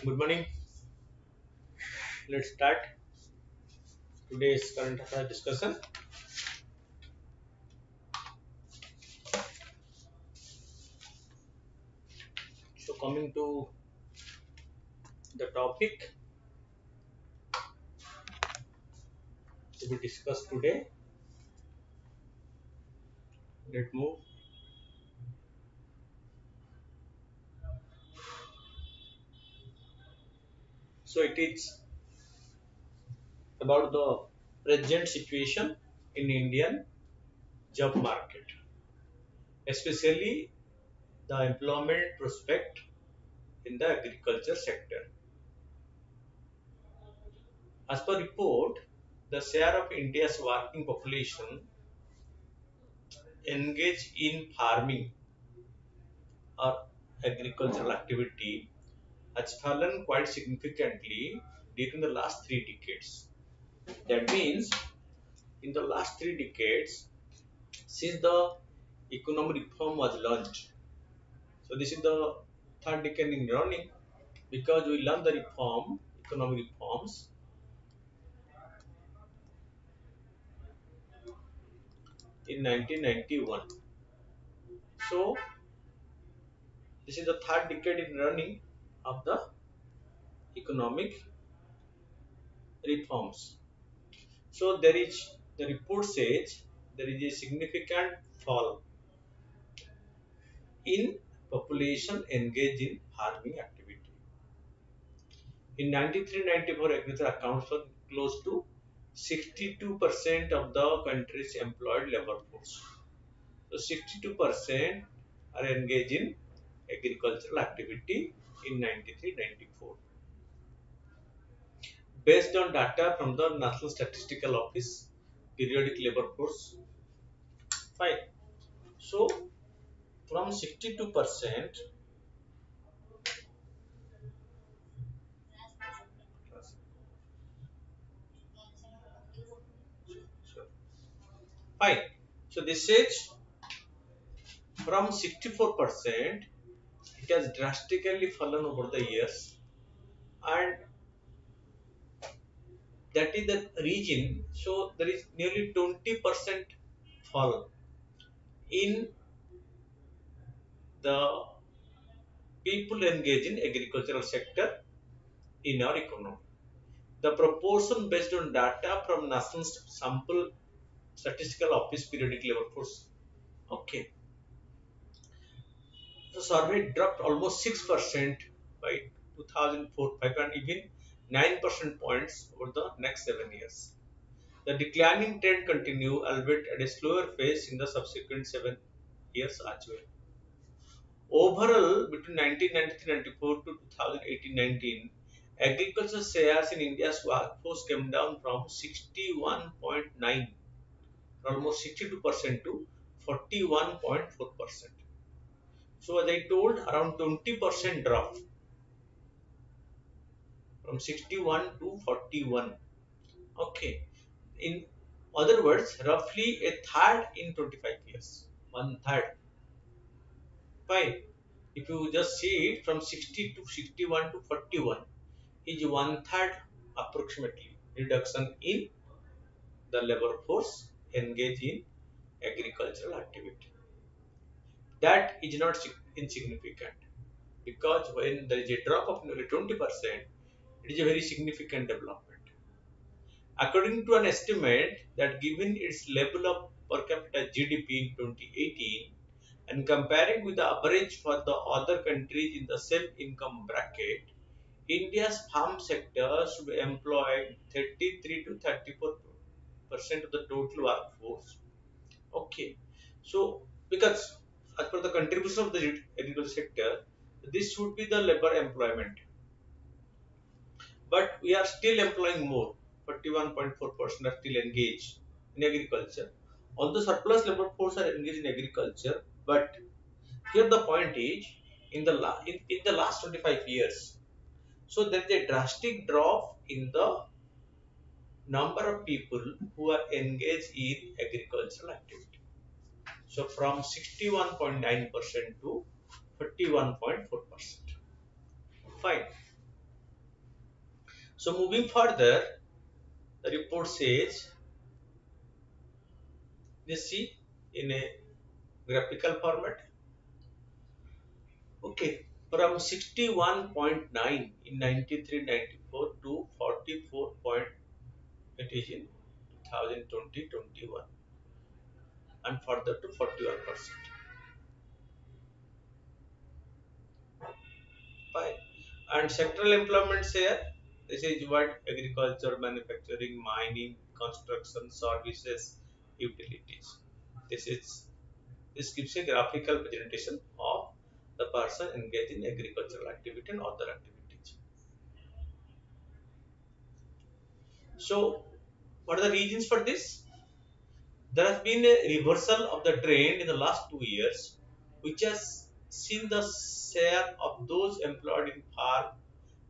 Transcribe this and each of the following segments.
Good morning. Let's start today's current affairs discussion. So, coming to the topic to be discussed today, let's move. So, it is about the present situation in Indian job market, especially the employment prospect in the agriculture sector. As per report, the share of India's working population engaged in farming or agricultural activity has fallen quite significantly during the last 3 decades. That means, in the last 3 decades, since the economic reform was launched, so this is the third decade in running because we learned the economic reforms in 1991. So, this is the third decade in running of the economic reforms. So, the report says there is a significant fall in population engaged in farming activity. In 93-94, agriculture accounts for close to 62% of the country's employed labor force. So 62% are engaged in agricultural activity in 93-94. Based on data from the National Statistical Office, periodic labor force 5. So from 62%, fine. So this is from 64%, it has drastically fallen over the years, and that is the region. So there is nearly 20% fall in the people engaged in agricultural sector in our economy. The proportion based on data from National Sample Statistical Office periodic labor force. Okay, the survey dropped almost 6% by 2004-5 and even 9% points over the next 7 years. The declining trend continued, albeit at a slower pace in the subsequent 7 years as well. Overall, between 1993-94 to 2018-19, agriculture shares in India's workforce came down from 61.9, almost 62% to 41.4%. So as I told, around 20% drop from 61 to 41. Okay. In other words, roughly a third in 25 years. One third. Fine. If you just see it from 60 to 61 to 41 is one third approximately reduction in the labor force engaged in agricultural activity. That is not insignificant because when there is a drop of nearly 20%, it is a very significant development. According to an estimate that given its level of per capita GDP in 2018 and comparing with the average for the other countries in the same income bracket, India's farm sector should employ 33 to 34% of the total workforce. Okay, so because as per the contribution of the agriculture sector, this should be the labor employment, but we are still employing more. 41.4% are still engaged in agriculture. Although surplus labor force are engaged in agriculture, but here the point is in the last 25 years, so there is a drastic drop in the number of people who are engaged in agricultural activity. So from 61.9% to 41.4%. Fine. So moving further, the report says, let's see in a graphical format. Okay, from 61.9 in 93-94 to 44 point it is in 2020-21 and further to 41%. Fine. And sectoral employment share, this is what agriculture, manufacturing, mining, construction, services, utilities. This is this gives a graphical presentation of the person engaged in agricultural activity and other activities. So, what are the reasons for this? There has been a reversal of the trend in the last 2 years, which has seen the share of those employed in farm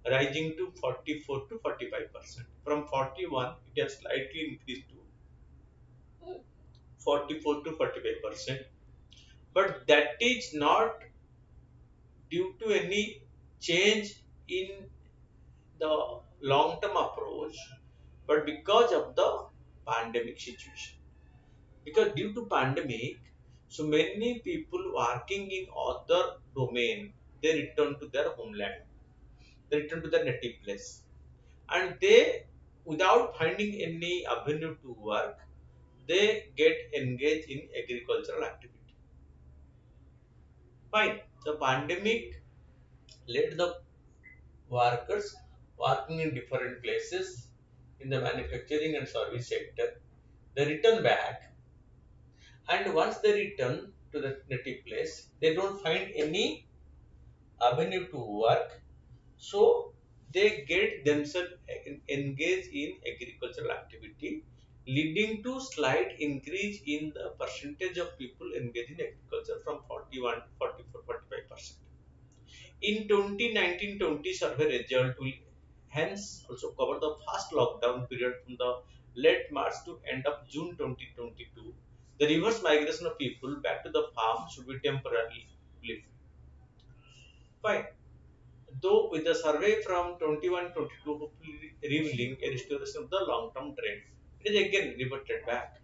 rising to 44 to 45%. From 41, it has slightly increased to 44 to 45%. But that is not due to any change in the long-term approach, but because of the pandemic situation. Because due to pandemic, so many people working in other domain, they return to their homeland, they return to their native place, and they, without finding any avenue to work, they get engaged in agricultural activity. Fine. The pandemic led the workers working in different places in the manufacturing and service sector. They return back, and once they return to the native place, they don't find any avenue to work, so they get themselves engaged in agricultural activity, leading to slight increase in the percentage of people engaged in agriculture from 41 to 44 45%. In 2019-20 survey result will hence also cover the first lockdown period from the late March to end of June 2022. The reverse migration of people back to the farm should be temporarily lifted. Fine. Though with the survey from 21-22 hopefully revealing a restoration of the long-term trend, it is again reverted back.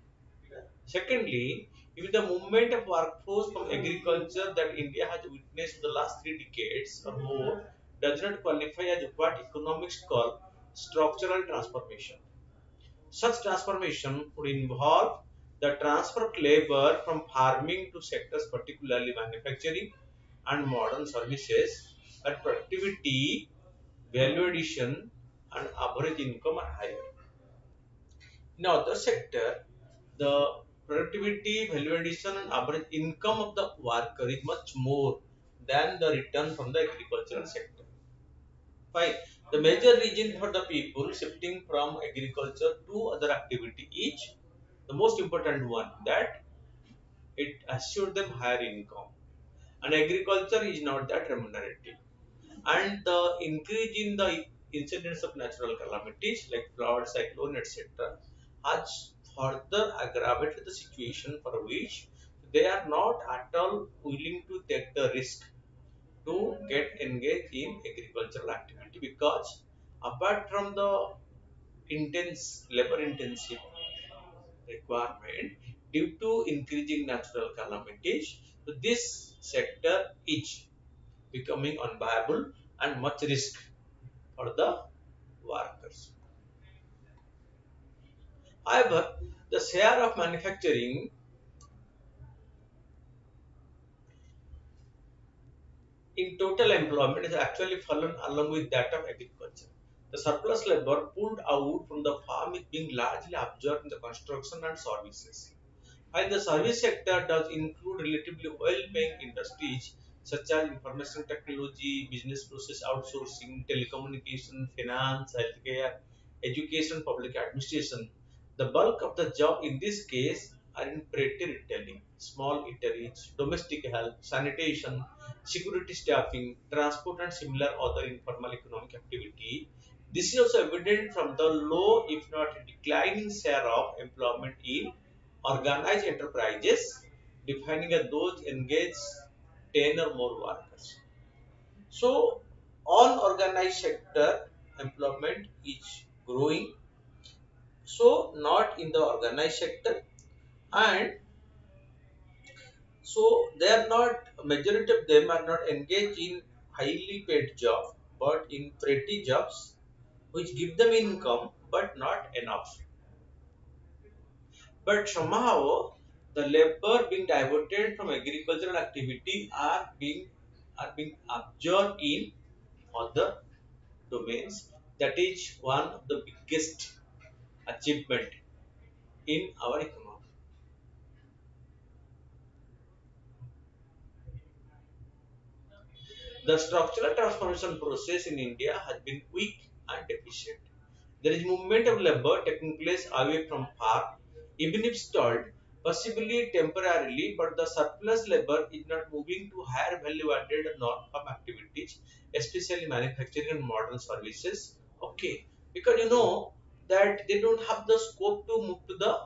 Secondly, if the movement of workforce from agriculture that India has witnessed in the last 3 decades or more does not qualify as what economics call structural transformation. Such transformation would involve the transfer of labor from farming to sectors, particularly manufacturing and modern services, where productivity, value addition, and average income are higher. In other sector, the productivity, value addition, and average income of the worker is much more than the return from the agricultural sector. Fine. The major reason for the people shifting from agriculture to other activity is the most important one, that it assured them higher income. And agriculture is not that remunerative. And the increase in the incidence of natural calamities like flood, cyclone, etc. has further aggravated the situation for which they are not at all willing to take the risk to get engaged in agricultural activity, because apart from the intense labor intensive requirement due to increasing natural calamities, so this sector is becoming unviable and much risk for the workers. However, the share of manufacturing in total employment has actually fallen along with that of agriculture. The surplus labor pulled out from the farm is being largely absorbed in the construction and services. While the service sector does include relatively well-paying industries such as information technology, business process outsourcing, telecommunication, finance, healthcare, education, public administration, the bulk of the job in this case are in petty retailing, small eateries, domestic help, sanitation, security staffing, transport, and similar other informal economic activity. This is also evident from the low, if not declining, share of employment in organized enterprises, defining as those engage 10 or more workers. So, unorganized sector employment is growing, so not in the organized sector, and so they are not, majority of them are not engaged in highly paid job, but in pretty jobs which give them income but not enough. But somehow the labor being diverted from agricultural activity are being absorbed in other domains. That is one of the biggest achievement in our economy. The structural transformation process in India has been weak and deficient. There is movement of labor taking place away from farm, even if stalled, possibly temporarily, but the surplus labor is not moving to higher value added non-farm activities, especially manufacturing and modern services. Okay, because you know that they don't have the scope to move to the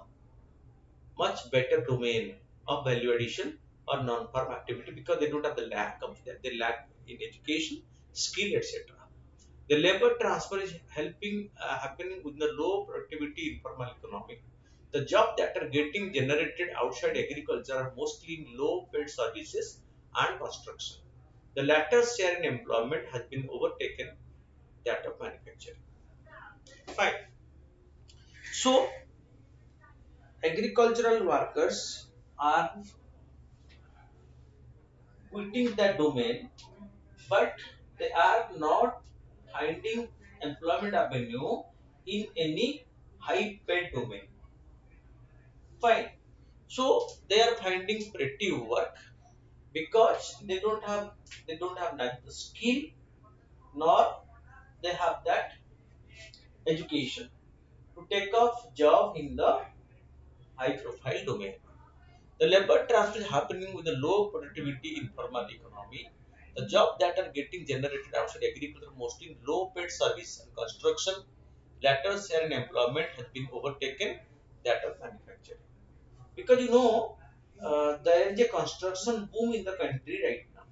much better domain of value addition or non-farm activity, because they don't have the lack of that. They lack in education, skill, etc. The labor transfer is helping happening with the low productivity informal economy. The jobs that are getting generated outside agriculture are mostly in low paid services and construction. The latter share in employment has been overtaken that of manufacturing. Fine. So agricultural workers are quitting that domain, but they are not finding employment avenue in any high paid domain. Fine. So they are finding pretty work because they don't have neither the skill nor they have that education to take off job in the high profile domain. The labor transfer is happening with a low productivity informal economy. The job that are getting generated outside agriculture mostly in low paid service and construction. Latter share in employment has been overtaken that of manufacturing. Because you know there is a construction boom in the country right now.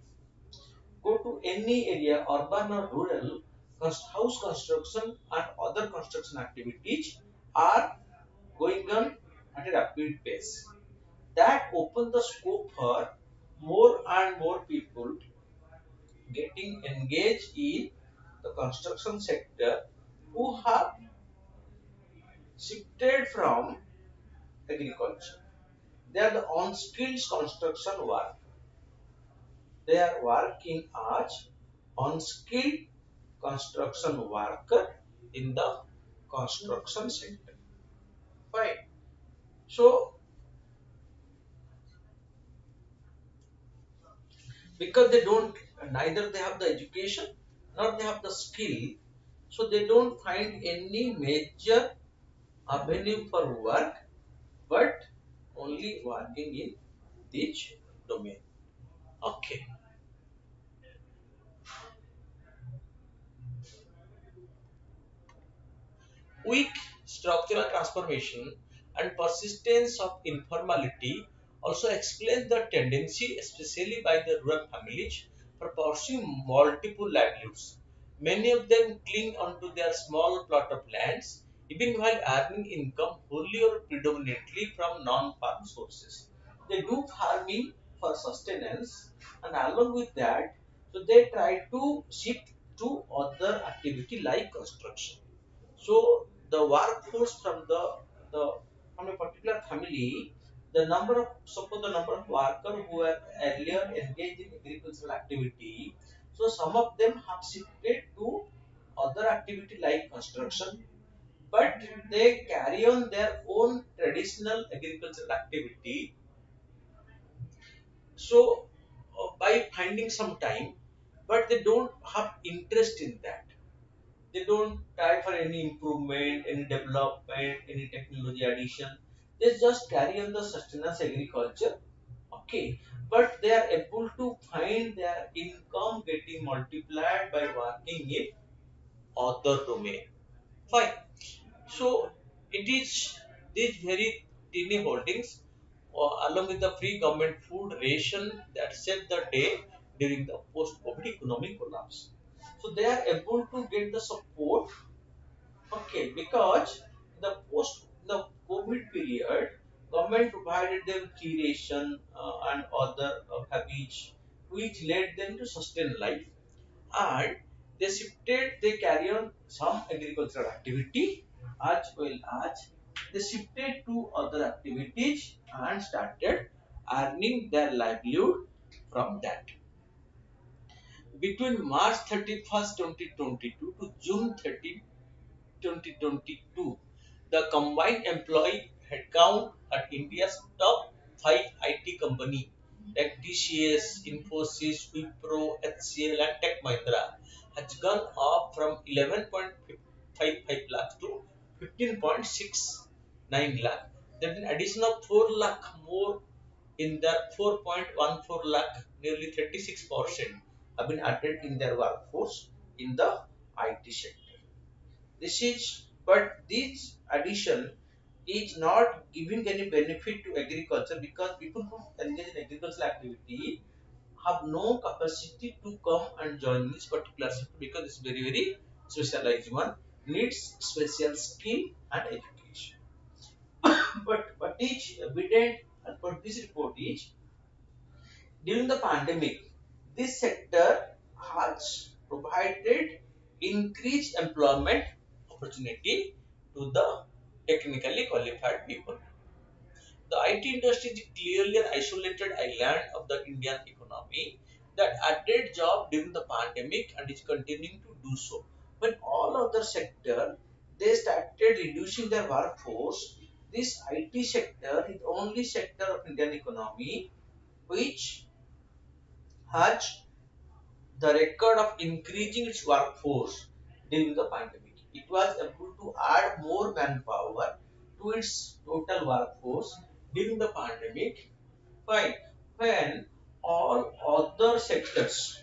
Go to any area, urban or rural, house construction and other construction activities are going on at a rapid pace. That open the scope for more and more people getting engaged in the construction sector who have shifted from agriculture. They are the unskilled construction work. They are working as unskilled construction worker in the construction sector. Fine. So because they don't, neither they have the education nor they have the skill, so they don't find any major avenue for work, but only working in this domain. Okay. Weak structural transformation and persistence of informality also explain the tendency, especially by the rural families, for pursuing multiple livelihoods. Many of them cling onto their small plot of lands, even while earning income wholly or predominantly from non-farm sources. They do farming for sustenance, and along with that, so they try to shift to other activity like construction. So the workforce from the from a particular family, the number of, suppose the number of workers who were earlier engaged in agricultural activity, so some of them have shifted to other activity like construction, but they carry on their own traditional agricultural activity. So by finding some time, but they don't have interest in that. They don't try for any improvement, any development, any technology addition. They just carry on the sustenance agriculture. Okay, but they are able to find their income getting multiplied by working in other domain. Fine. So it is these very tiny holdings, along with the free government food ration, that set the day during the post-COVID economic collapse. So they are able to get the support. Okay, because the COVID period, government provided them free ration and other package which led them to sustain life, and they carry on some agricultural activity as well as they shifted to other activities and started earning their livelihood from that. Between March 31st, 2022 to June 30, 2022, the combined employee headcount at India's top 5 IT company like TCS, Infosys, Wipro, HCL and Tech Mahindra has gone up from 11.55 lakh to 15.69 lakh. There is an addition of 4 lakh more in the 4.14 lakh, nearly 36% have been added in their workforce in the IT sector. This addition is not giving any benefit to agriculture because people who engage in agricultural activity have no capacity to come and join this particular sector because it's very specialized one, needs special skill and education. But what is evident as per this report is during the pandemic, this sector has provided increased employment opportunity to the technically qualified people. The IT industry is clearly an isolated island of the Indian economy that added job during the pandemic and is continuing to do so. When all other sector they started reducing their workforce, this IT sector is the only sector of Indian economy which has the record of increasing its workforce during the pandemic. It was able to add more manpower to its total workforce during the pandemic. Fine. When all other sectors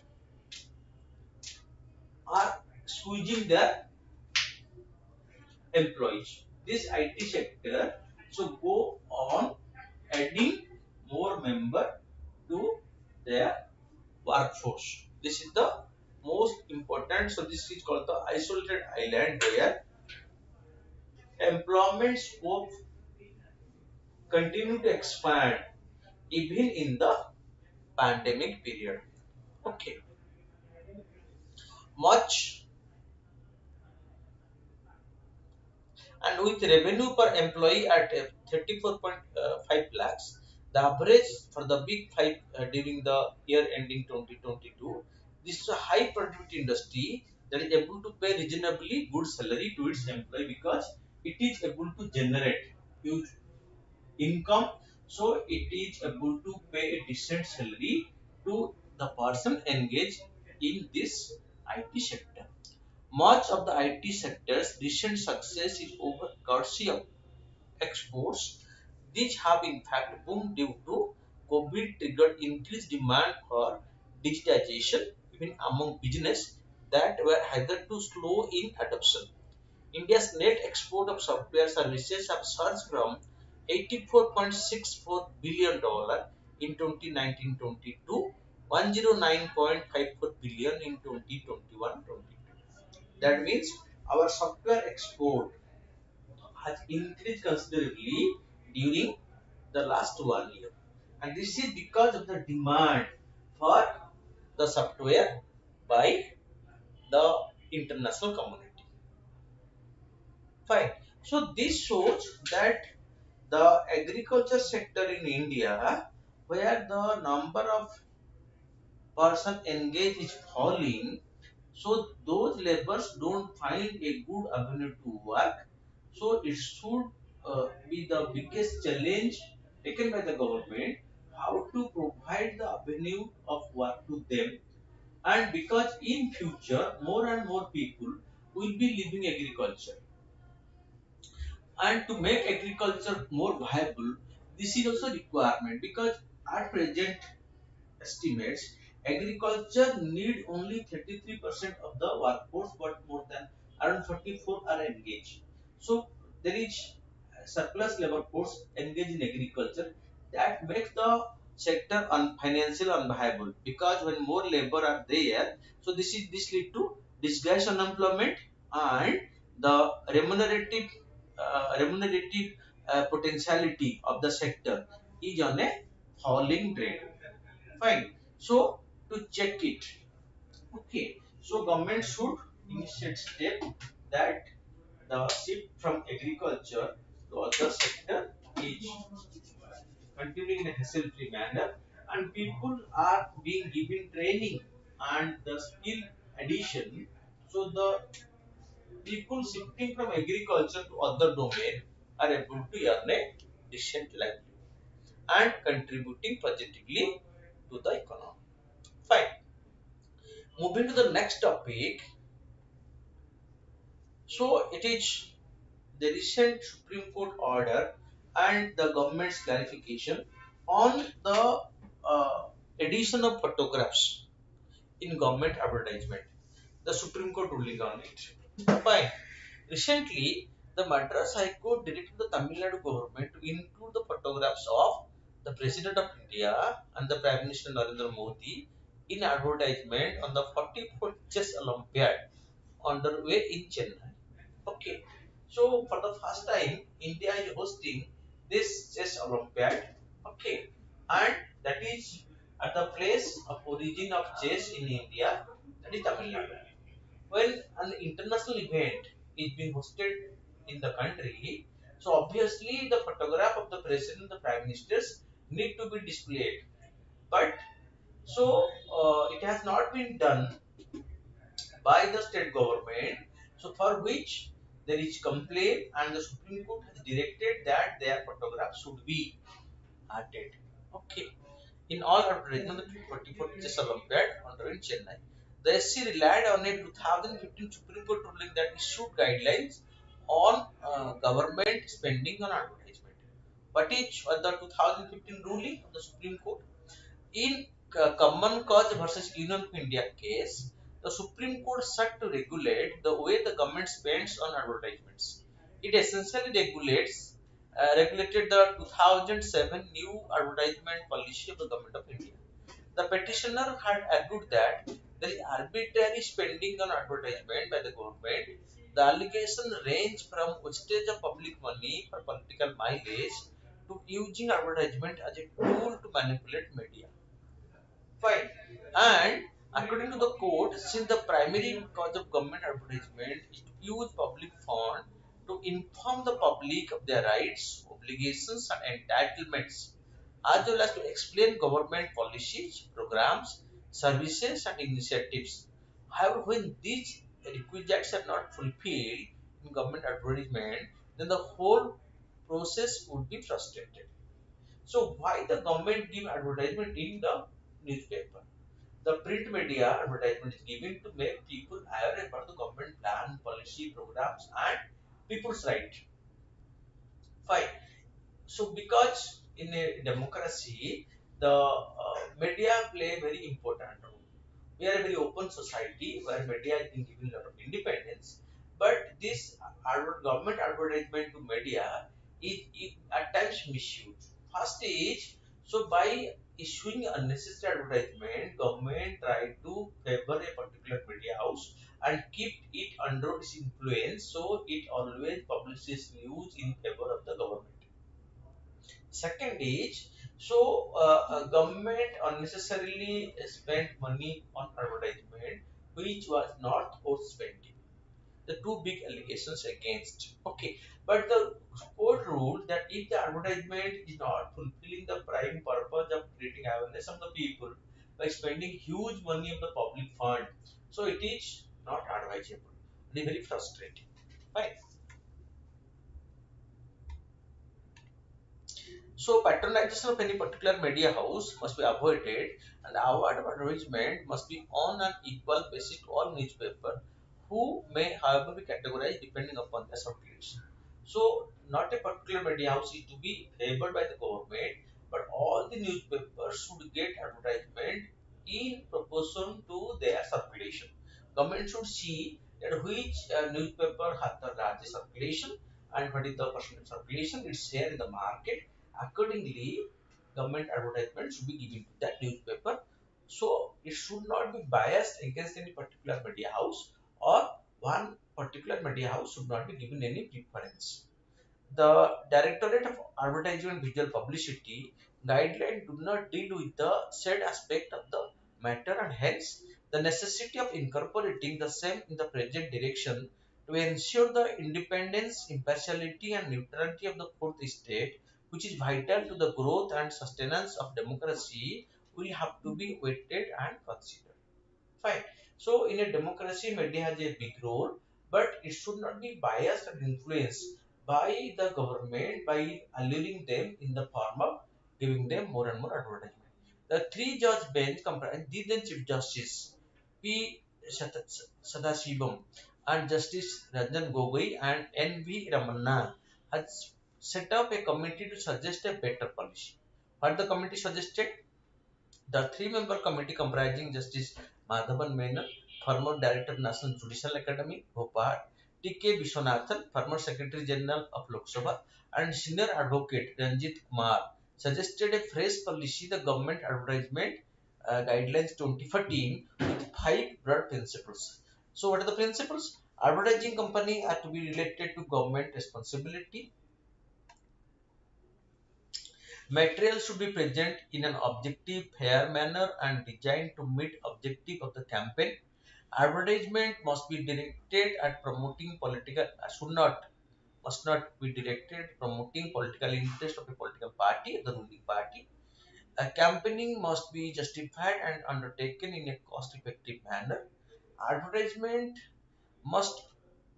are squeezing their employees, this IT sector so go on adding more member to their workforce. This is the most important. So this is called the isolated island where employment scope continue to expand even in the pandemic period. Okay, much and with revenue per employee at 34.5 lakhs, the average for the big five during the year ending 2022. This is a high productivity industry that is able to pay reasonably good salary to its employee because it is able to generate huge income. So it is able to pay a decent salary to the person engaged in this IT sector. Much of the IT sector's recent success is over courtesy of exports, which have in fact boomed due to COVID triggered increased demand for digitization even among business that were hitherto slow in adoption. India's net export of software services have surged from $84.64 billion in 2019-20 to 109.54 billion in 2021-22. That means our software export has increased considerably during the last 1 year. And this is because of the demand for the software by the international community. Fine. So this shows that the agriculture sector in India, where the number of person engaged is falling, so those laborers don't find a good avenue to work. So it should be the biggest challenge taken by the government how to provide the avenue of work to them. And because in future more and more people will be leaving agriculture, and to make agriculture more viable, this is also requirement because at present estimates, agriculture need only 33% of the workforce, but more than around 44 are engaged. So there is surplus labor force engaged in agriculture that makes the sector financial unviable because when more labor are there, so this lead to disguised unemployment, and the remunerative potentiality of the sector is on a falling trend. Fine. So to check it, okay. So government should initiate step that the shift from agriculture to other sector is continuing in a hassle-free manner, and people are being given training and the skill addition. So the people shifting from agriculture to other domain are able to earn a decent livelihood and contributing positively to the economy. Fine. Moving to the next topic. So it is the recent Supreme Court order and the government's clarification on the addition of photographs in government advertisement. The Supreme Court ruling on it. Fine. Recently, the Madras High Court directed the Tamil Nadu government to include the photographs of the President of India and the Prime Minister Narendra Modi in advertisement on the 44th Chess Olympiad underway in Chennai. Okay, so for the first time, India is hosting this chess Olympiad. Okay, and that is at the place of origin of chess in India, that is Tamil Nadu. When an international event is being hosted in the country, so obviously the photograph of the president, the prime ministers need to be displayed. But so it has not been done by the state government, so for which there is complaint and the Supreme Court has directed that their photographs should be added. Okay. In all advertisement, the 24 Chess Olympiad under in Chennai. The SC relied on a 2015 Supreme Court ruling that issued guidelines on government spending on advertisement. What is the 2015 ruling of the Supreme Court? In Common Cause versus Union of India case, the Supreme Court sought to regulate the way the government spends on advertisements. It essentially regulated the 2007 new advertisement policy of the government of India. The petitioner had argued that there is arbitrary spending on advertisement by the government. The allegation ranged from wastage of public money for political mileage to using advertisement as a tool to manipulate media. Fine. And according to the court, since the primary cause of government advertisement is to use public fund to inform the public of their rights, obligations, and entitlements, as well as to explain government policies, programs, services, and initiatives. However, when these requisites are not fulfilled in government advertisement, then the whole process would be frustrated. So why the government give advertisement in the newspaper? The print media advertisement is given to make people aware about the government plan, policy, programs, and people's right. Fine. So because in a democracy, the media play a very important role. We are a very open society where media has been given a lot of independence, but this government advertisement to media is at times misused. First is, so by issuing unnecessary advertisement, government try to favor a particular media house and keep it under its influence, so it always publishes news in favor of the government. Second is, so government unnecessarily spent money on advertisement which was not worth spending. The two big allegations against. Okay, but the court ruled that if the advertisement is not fulfilling the prime purpose of creating awareness of the people by spending huge money of the public fund, so it is not advisable. It is very frustrating. Right. So patronization of any particular media house must be avoided, and the award of advertisement must be on an equal basis to all newspapers, who may however be categorized depending upon their circulation. So not a particular media house is to be favored by the government, but all the newspapers should get advertisement in proportion to their circulation. Government should see that which newspaper has the largest circulation and what is the percentage circulation, its share in the market. Accordingly, government advertisement should be given to that newspaper. So it should not be biased against any particular media house. or one particular media house should not be given any preference. The Directorate of Advertising and Visual Publicity guideline do not deal with the said aspect of the matter, and hence the necessity of incorporating the same in the present direction to ensure the independence, impartiality and neutrality of the fourth estate, which is vital to the growth and sustenance of democracy, will have to be weighted and considered. Fine. So in a democracy, media has a big role, but it should not be biased and influenced by the government by alluring them in the form of giving them more and more advertisement. The three-judge bench comprising the then Chief Justice P. Sadasivam and Justice Ranjan Gogoi and N. V. Ramanna has set up a committee to suggest a better policy. What the committee suggested? The three-member committee comprising Justice Madhavan Menon, former Director National Judicial Academy, Bhopal, T.K. Vishwanathan, former Secretary General of Lok Sabha, and Senior Advocate Ranjit Kumar, suggested a fresh policy, the Government Advertisement Guidelines 2014, with five broad principles. So, what are the principles? Advertising company are to be related to government responsibility. Material should be present in an objective, fair manner and designed to meet objective of the campaign. Advertisement must be directed at promoting political, must not be directed at promoting political interest of a political party, the ruling party. A campaigning must be justified and undertaken in a cost-effective manner. Advertisement must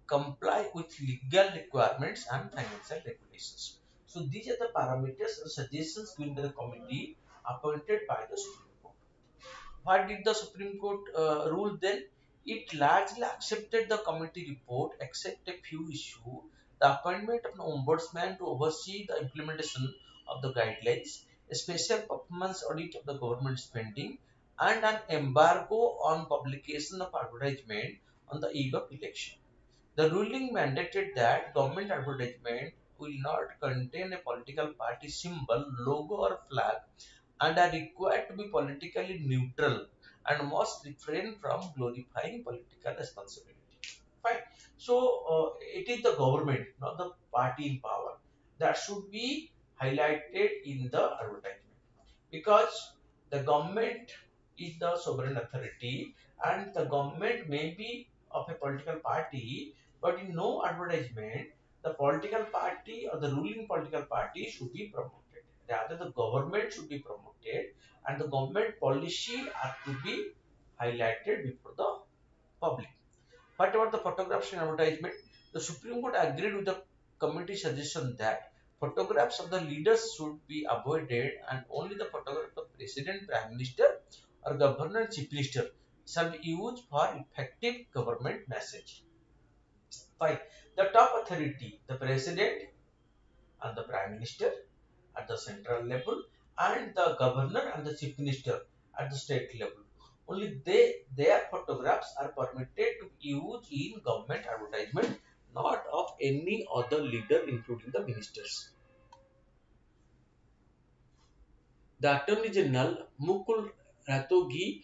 comply with legal requirements and financial regulations. So these are the parameters and suggestions given by the committee appointed by the Supreme Court. What did the Supreme Court rule then? It largely accepted the committee report except a few issues. The appointment of an ombudsman to oversee the implementation of the guidelines, a special performance audit of the government spending, and an embargo on publication of advertisement on the eve of election. The ruling mandated that government advertisement will not contain a political party symbol, logo or flag and are required to be politically neutral and must refrain from glorifying political responsibility. Fine. So it is the government, not the party in power, that should be highlighted in the advertisement, because the government is the sovereign authority and the government may be of a political party, but in no advertisement the political party or the ruling political party should be promoted. Rather, the government should be promoted and the government policy are to be highlighted before the public. What about the photographs in advertisement? The Supreme Court agreed with the committee suggestion that photographs of the leaders should be avoided and only the photograph of President, Prime Minister or Governor and Chief Minister shall be used for effective government message. 5. The top authority, the President and the Prime Minister at the central level and the Governor and the Chief Minister at the state level. Only their photographs are permitted to use in government advertisement, not of any other leader, including the ministers. The Attorney General Mukul Ratogi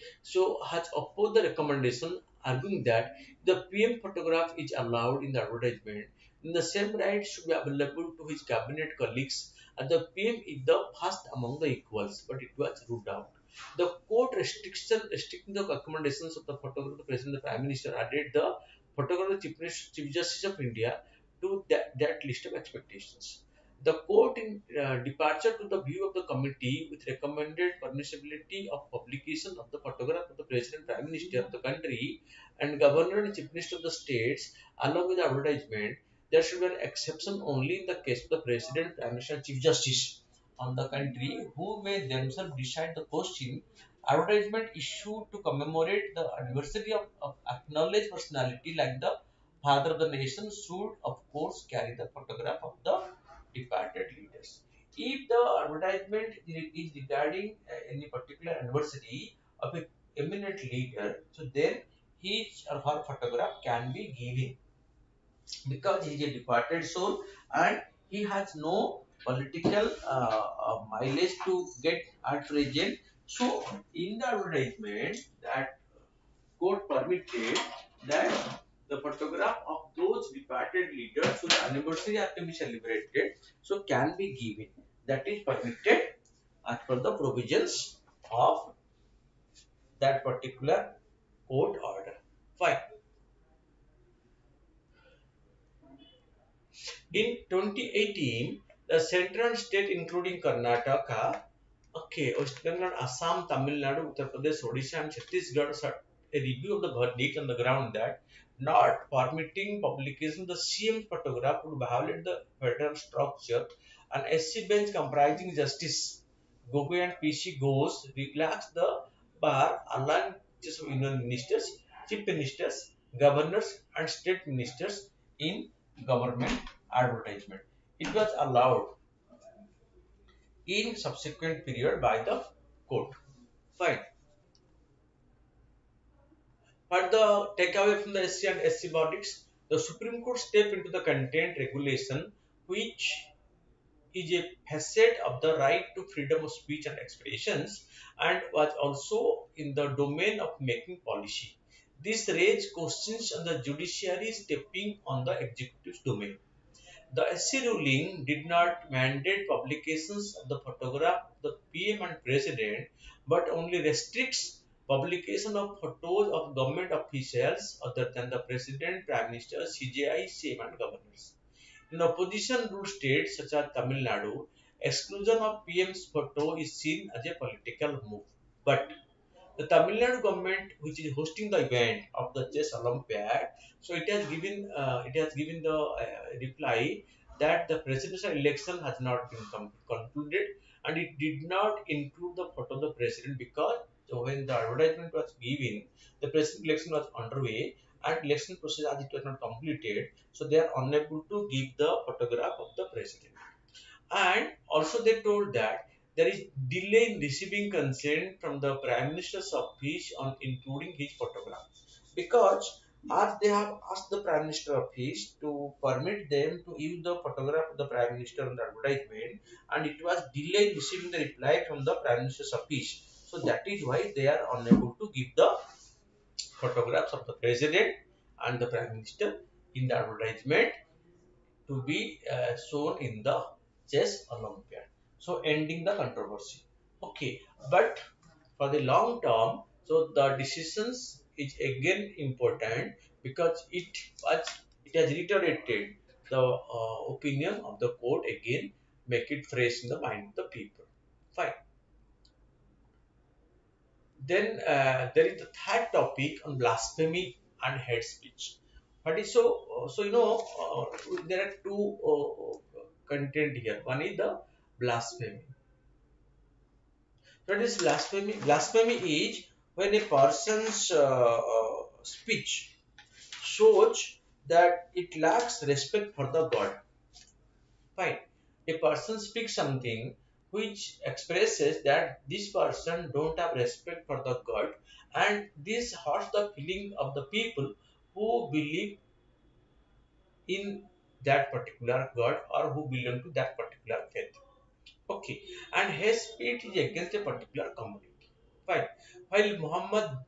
has opposed the recommendation, arguing that the PM photograph is allowed in the advertisement, then the same right should be available to his cabinet colleagues, and the PM is the first among the equals, but it was ruled out. The court restricting the recommendations of the photograph of the President, the Prime Minister, added the photograph of the Chief Justice of India to that list of expectations. The court, in departure to the view of the committee, with recommended permissibility of publication of the photograph of the President, Prime Minister of the country, and Governor and Chief Minister of the states, along with the advertisement, there should be an exception only in the case of the President, Prime Minister, and Chief Justice on the country, who may themselves decide the question. Advertisement issued to commemorate the anniversary of acknowledged personality like the father of the nation should, of course, carry the photograph of the departed leaders. If the advertisement is regarding any particular anniversary of a eminent leader, so then his or her photograph can be given, because he is a departed soul and he has no political mileage to get at present. So in the advertisement, that court permitted that the photograph of those departed leaders whose anniversary are to be celebrated, so can be given. That is permitted as per the provisions of that particular court order. Fine. In 2018, the central state including Karnataka, okay, West Bengal, Assam, Tamil Nadu, Uttar Pradesh, Odisha and Chhattisgarh sought a review of the verdict on the ground that not permitting publication of the same photograph would violate the federal structure. An SC bench comprising Justice Gogoi and PC Ghosh relaxed the bar, allowing just union ministers, chief ministers, governors and state ministers in government advertisement. It was allowed in subsequent period by the court. Fine. But the takeaway from the SC and SC verdicts, the Supreme Court stepped into the content regulation, which is a facet of the right to freedom of speech and expressions, and was also in the domain of making policy. This raised questions on the judiciary stepping on the executive's domain. The SC ruling did not mandate publications of the photograph of the PM and President, but only restricts publication of photos of government officials other than the President, Prime Minister, CJI, CM and governors. In opposition rule states such as Tamil Nadu, exclusion of PM's photo is seen as a political move. But the Tamil Nadu government, which is hosting the event of the chess Olympiad, so it has given the reply that the presidential election has not been concluded, and it did not include the photo of the president because when the advertisement was given, the president election was underway and election process as it was not completed, so they are unable to give the photograph of the president. And also they told that there is delay in receiving consent from the Prime Minister's office on including his photograph. Because as they have asked the Prime Minister office to permit them to use the photograph of the Prime Minister on the advertisement, and it was delay in receiving the reply from the Prime Minister's office. So that is why they are unable to give the photographs of the President and the Prime Minister in the advertisement to be shown in the chess Olympiad. So ending the controversy. Okay, but for the long term, so the decisions is again important because it has reiterated the opinion of the court again, make it fresh in the mind of the people. Fine. Then there is the third topic on blasphemy and hate speech. But is there are two content here. One is the blasphemy. What is blasphemy? Blasphemy is when a person's speech shows that it lacks respect for the God. Fine. A person speaks something which expresses that this person don't have respect for the God, and this hurts the feeling of the people who believe in that particular God or who belong to that particular faith. Okay, and his speech is against a particular community. Fine. While Muhammad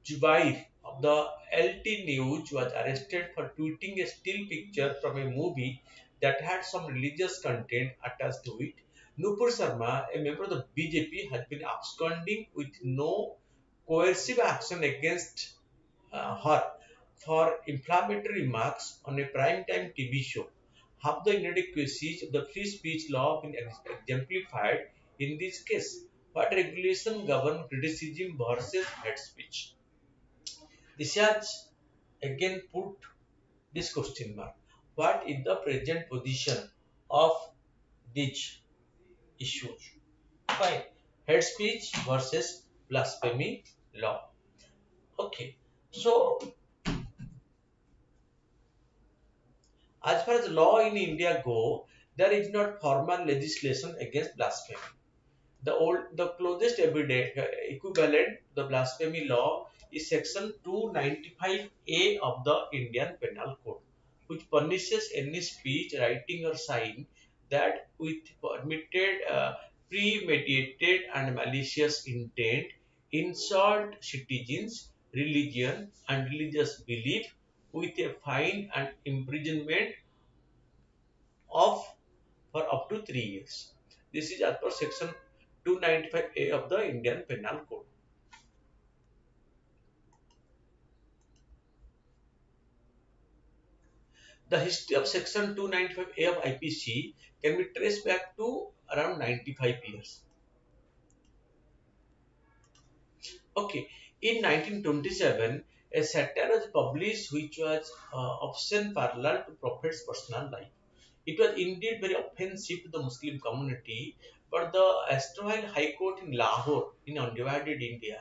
Jubair of the LT News was arrested for tweeting a still picture from a movie that had some religious content attached to it, Nupur Sharma, a member of the BJP, has been absconding with no coercive action against her for inflammatory remarks on a prime-time TV show. Have the inadequacies of the free speech law been exemplified in this case? What regulation govern criticism versus hate speech? This has again put this question mark. What is the present position of these issues? Fine. Hate speech versus blasphemy law. Okay. So as far as law in India go, there is not formal legislation against blasphemy. The closest evident equivalent to the blasphemy law is section 295A of the Indian Penal Code, which punishes any speech, writing or sign that with permitted, premeditated and malicious intent insult citizens, religion and religious belief with a fine and imprisonment of for up to 3 years. This is as per section 295A of the Indian Penal Code. The history of section 295A of IPC can be traced back to around 95 years. Okay, in 1927, a satire was published which was obscene parallel to Prophet's personal life. It was indeed very offensive to the Muslim community, but the erstwhile High Court in Lahore, in undivided India,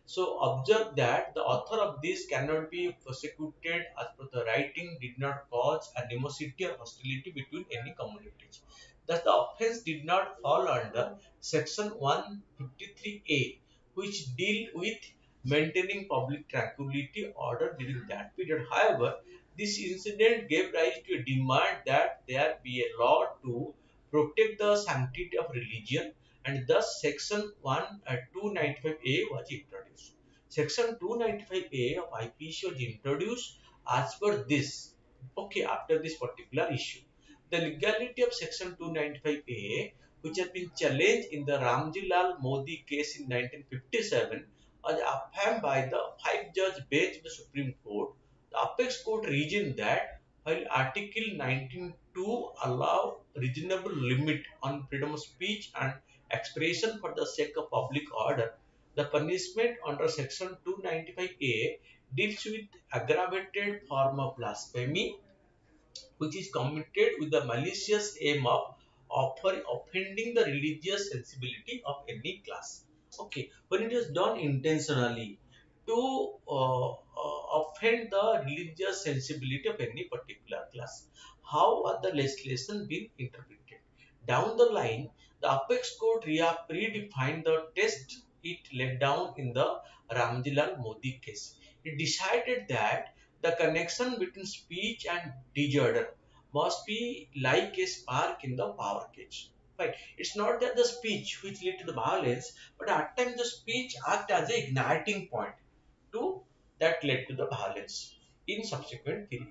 so observed that the author of this cannot be prosecuted as per the writing did not cause animosity or hostility between any communities. Thus, the offense did not fall under Section 153A, which deal with maintaining public tranquility order during that period. However, this incident gave rise to a demand that there be a law to protect the sanctity of religion, and thus Section 295A was introduced. Section 295A of IPC was introduced as per this, okay, after this particular issue. The legality of Section 295A, which has been challenged in the Ramjilal Modi case in 1957, was affirmed by the five-judge bench of the Supreme Court. The apex court reasoned that while Article 19(2) allow reasonable limit on freedom of speech and expression for the sake of public order, the punishment under Section 295A deals with aggravated form of blasphemy, which is committed with the malicious aim of offending the religious sensibility of any class. Okay, when it is done intentionally to offend the religious sensibility of any particular class, how are the legislation being interpreted? Down the line, the apex court redefined the test it laid down in the Ramjilal Modi case. It decided that the connection between speech and disorder must be like a spark in the power cage. Right? It's not that the speech which lead to the violence, but at times the speech act as a igniting point to that led to the violence in subsequent period.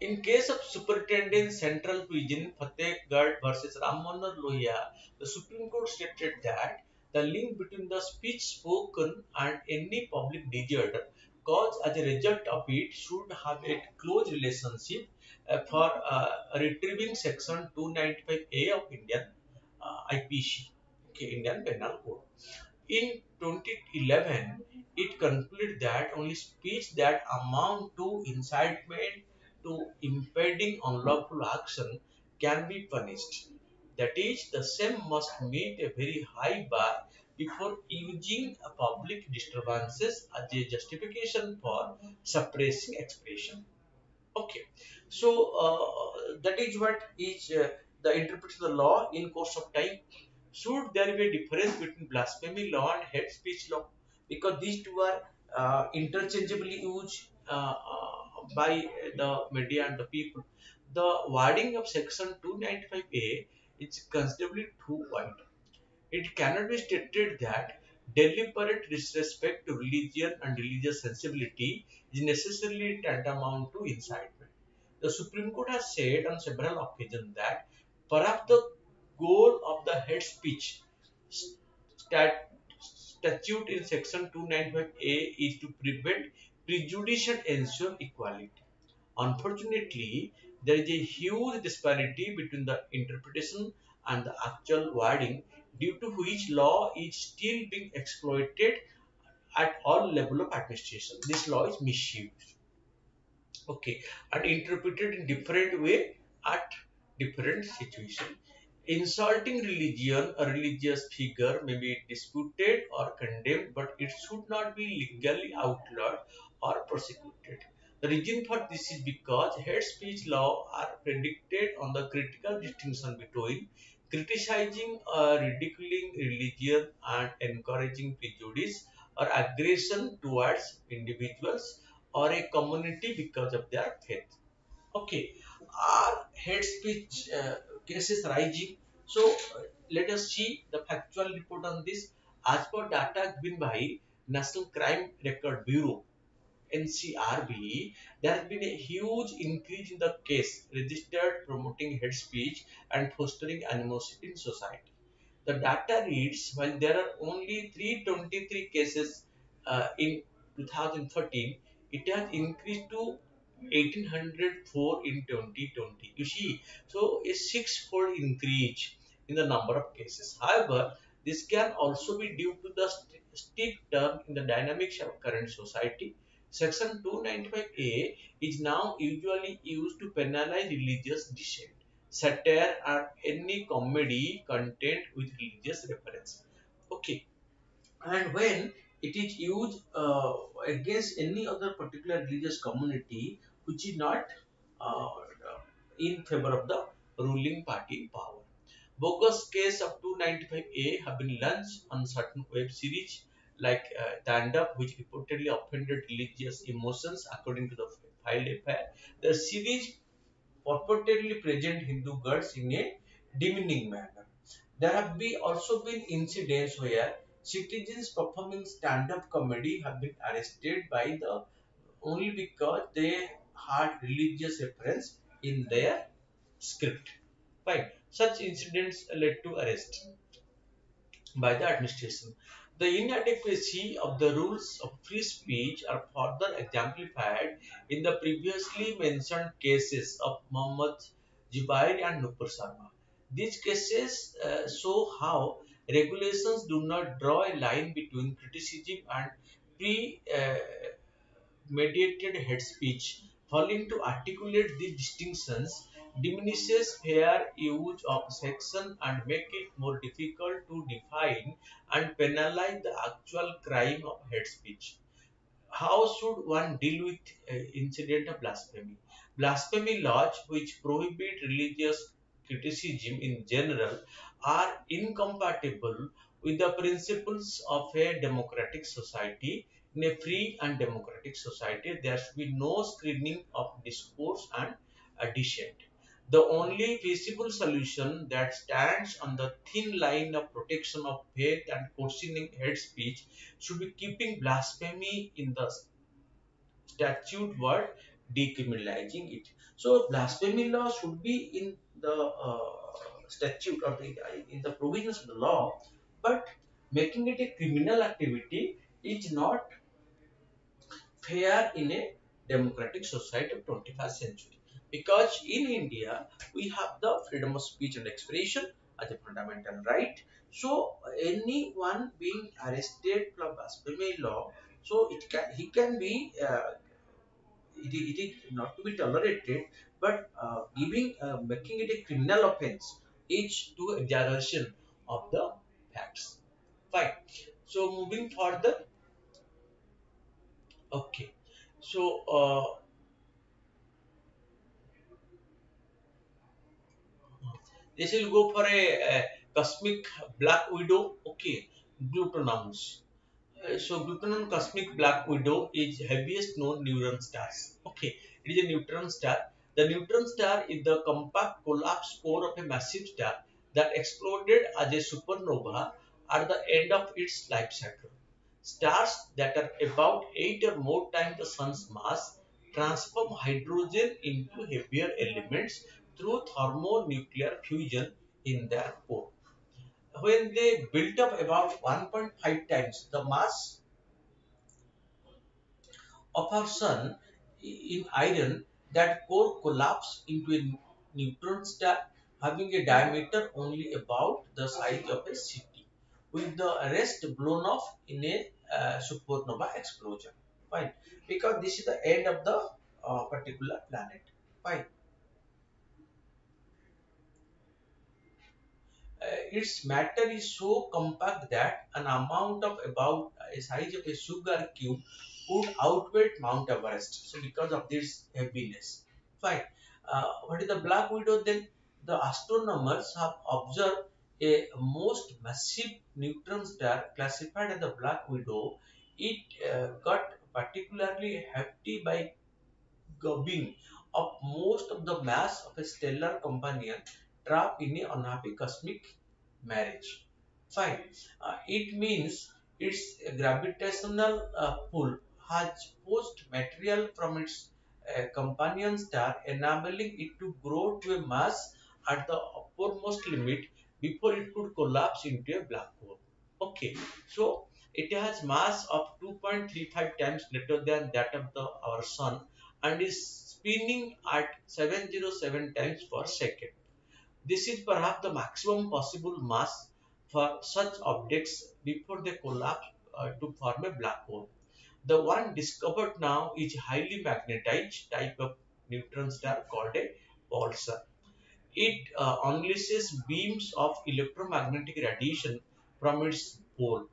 In case of Superintendent Central Prison Fatehgarh versus Ram Manohar Lohia, the Supreme Court stated that the link between the speech spoken and any public disorder caused as a result of it should have a close relationship for retrieving Section 295A of Indian IPC, okay, Indian Penal Code. In 2011, it concluded that only speech that amount to incitement to impeding unlawful action can be punished. That is, the same must meet a very high bar before using public disturbances as a justification for suppressing expression. Okay, so that is what is the interpretation of the law in course of time. Should there be a difference between blasphemy law and hate speech law? Because these two are interchangeably used by the media and the people. The wording of section 295A is considerably too wide. It cannot be stated that deliberate disrespect to religion and religious sensibility is necessarily tantamount to incitement. The Supreme Court has said on several occasions that perhaps the goal of the hate speech stat- statute in section 295A is to prevent prejudice and ensure equality. Unfortunately, there is a huge disparity between the interpretation and the actual wording, due to which law is still being exploited at all level of administration. This law is misused, okay, and interpreted in different way at different situation. Insulting religion or religious figure may be disputed or condemned, but it should not be legally outlawed or prosecuted. The reason for this is because hate speech law are predicted on the critical distinction between criticizing or ridiculing religion and encouraging prejudice or aggression towards individuals or a community because of their faith. Okay, are hate speech cases rising? So let us see the factual report on this. As per data given by National Crime Record Bureau, NCRB, there has been a huge increase in the case registered promoting hate speech and fostering animosity in society. The data reads while there are only 323 cases in 2013, it has increased to 1804 in 2020. You see, so a six-fold increase in the number of cases. However, this can also be due to the steep turn in the dynamics of current society. Section 295A is now usually used to penalize religious dissent, satire, or any comedy content with religious reference. Okay, and when it is used against any other particular religious community which is not uh, in favor of the ruling party in power. Bogus case of 295A have been launched on certain web series like Stand-Up, which reportedly offended religious emotions according to the filed FIR. The series purportedly present Hindu gods in a demeaning manner. There have also been incidents where citizens performing stand-up comedy have been arrested by the only because they had religious reference in their script. Fine. Such incidents led to arrest by the administration. The inadequacy of the rules of free speech are further exemplified in the previously mentioned cases of Muhammad Jubair and Nupur Sharma. These cases show how regulations do not draw a line between criticism and premeditated hate speech. Failing to articulate these distinctions diminishes fair use of section and make it more difficult to define and penalize the actual crime of hate speech. How should one deal with incident of blasphemy? Blasphemy laws, which prohibit religious criticism in general, are incompatible with the principles of a democratic society. In a free and democratic society, there should be no screening of discourse and dissent. The only feasible solution that stands on the thin line of protection of faith and questioning hate speech should be keeping blasphemy in the statute word, decriminalizing it. So blasphemy law should be in the statute or in the provisions of the law, but making it a criminal activity is not fair in a democratic society of 21st century. Because in India, we have the freedom of speech and expression as a fundamental right. So anyone being arrested for blasphemy law, so he can be it is not to be tolerated, but giving making it a criminal offense is to exaggeration of the facts. Fine. So moving further, okay. So this will go for a cosmic black widow. Okay, glutonons. So glutonon cosmic black widow is heaviest known neutron stars. Okay, it is a neutron star. The neutron star is the compact collapsed core of a massive star that exploded as a supernova at the end of its life cycle. Stars that are about 8 or more times the sun's mass transform hydrogen into heavier elements through thermonuclear fusion in their core. When they built up about 1.5 times the mass of our sun in iron, that core collapsed into a neutron star having a diameter only about the size of a city, with the rest blown off in a supernova explosion. Fine, because this is the end of the particular planet. Fine. Its matter is so compact that an amount of about a size of a sugar cube would outweigh Mount Everest. So because of this heaviness. Fine. What is the black widow then? The astronomers have observed a most massive neutron star classified as the black widow. It got particularly hefty by gubbing up most of the mass of a stellar companion trapped in an unhappy cosmic marriage. Fine. It means its gravitational pull has posed material from its companion star, enabling it to grow to a mass at the uppermost limit before it could collapse into a black hole. Okay, so it has mass of 2.35 times greater than that of our sun and is spinning at 707 times per second. This is perhaps the maximum possible mass for such objects before they collapse to form a black hole. The one discovered now is highly magnetized type of neutron star called a pulsar. It unleashes beams of electromagnetic radiation from its pole.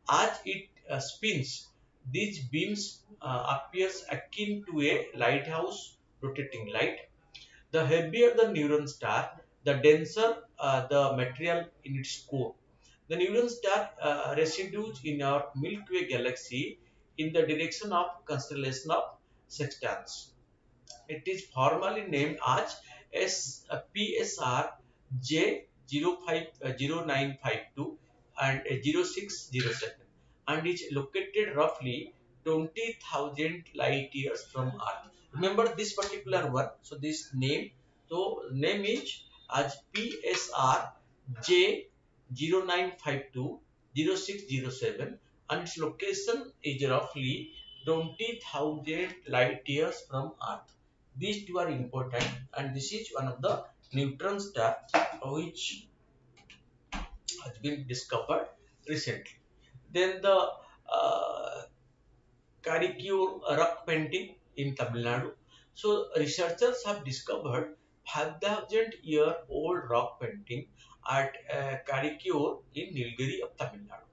As it spins, these beams appears akin to a lighthouse rotating light. The heavier the neuron star, the denser the material in its core. The neuron star residues in our Milky Way galaxy in the direction of constellation of Sextans. It is formally named as PSR J0952 and 0607 and is located roughly 20,000 light years from Earth. Remember this particular one. So this name, so name is as PSR J0952 0607 and its location is roughly 20,000 light years from Earth. These two are important, and this is one of the neutron star which has been discovered recently. Then the Karikure rock painting in Tamil Nadu. So researchers have discovered 5,000-year-old rock painting at Karikure in Nilgiri of Tamil Nadu.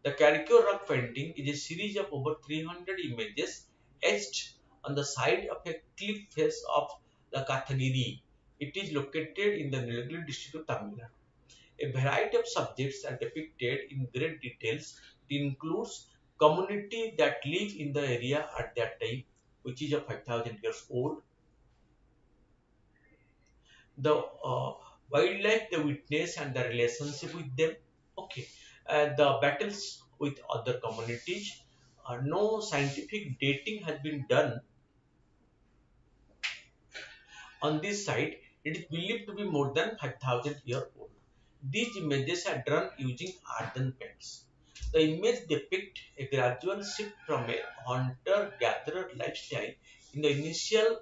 The Karikure rock painting is a series of over 300 images etched on the side of a cliff face of the Kathagiri. It is located in the Nilgiri district of Tamil Nadu. A variety of subjects are depicted in great details. It includes community that live in the area at that time, which is of 5,000 years old, the wildlife they witness and the relationship with them. Okay, the battles with other communities. No scientific dating has been done on this site. It is believed to be more than 5,000 years old. These images are drawn using earthen paints. The image depict a gradual shift from a hunter-gatherer lifestyle in the initial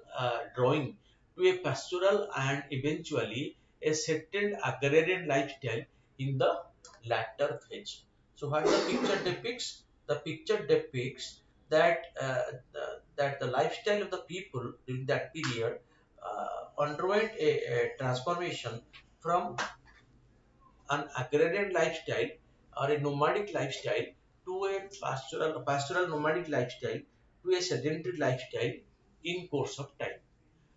drawing to a pastoral and eventually a settled agrarian lifestyle in the latter phase. So what the picture depicts? The picture depicts that that the lifestyle of the people during that period underwent a transformation from an agrarian lifestyle or a nomadic lifestyle to a pastoral nomadic lifestyle to a sedentary lifestyle in course of time.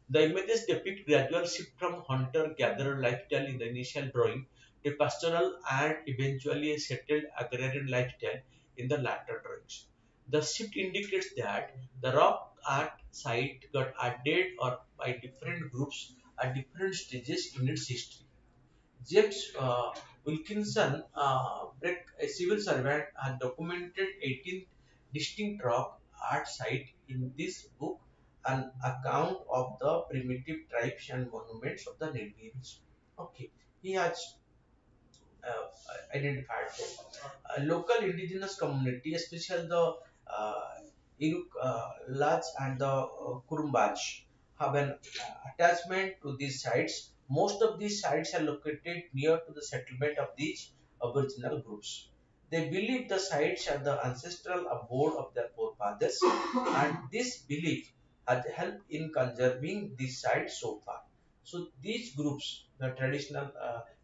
The images depict gradual shift from hunter-gatherer lifestyle in the initial drawing to pastoral and eventually a settled agrarian lifestyle in the latter drawings. The shift indicates that the rock art site got added or by different groups at different stages in its history. James Wilkinson, a civil servant, has documented 18 distinct rock art sites in this book, an account of the primitive tribes and monuments of the Nilgiris. Okay, he has uh, identified them. Local indigenous community, especially the Iruk and the Kurumbach, have an attachment to these sites. Most of these sites are located near to the settlement of these aboriginal groups. They believe the sites are the ancestral abode of their forefathers, and this belief has helped in conserving these sites so far. So these groups, the traditional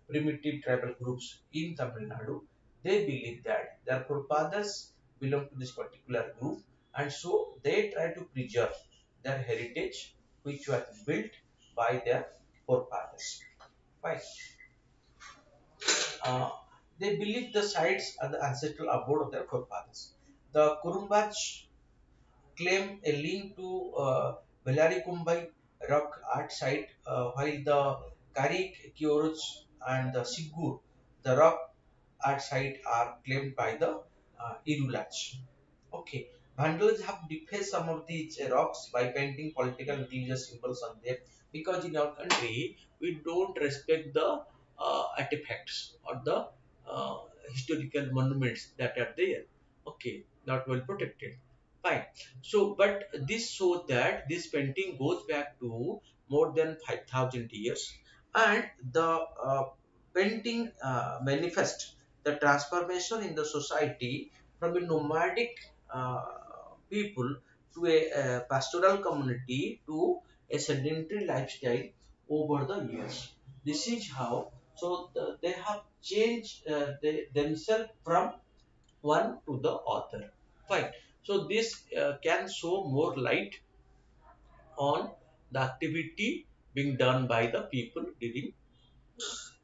primitive tribal groups in Tamil Nadu, they believe that their forefathers belong to this particular group, and so they try to preserve their heritage which was built by their forefathers. Fine. Uh, they believe the sites are the ancestral abode of their forefathers. The Kurumbach claim a link to Velarikumbai rock art site, while the Karik Kioruch and the Sigur, the rock art site, are claimed by the Irulach. Okay. Vandals have defaced some of these rocks by painting political and religious symbols on them, because in our country we don't respect the artifacts or the uh, historical monuments that are there. Okay, not well protected. Fine. So, but this shows that this painting goes back to more than 5,000 years, and the painting manifests the transformation in the society from a nomadic uh, people to a, pastoral community to a sedentary lifestyle over the years. This is how, so they have changed themselves from one to the other. Fine. So this can show more light on the activity being done by the people during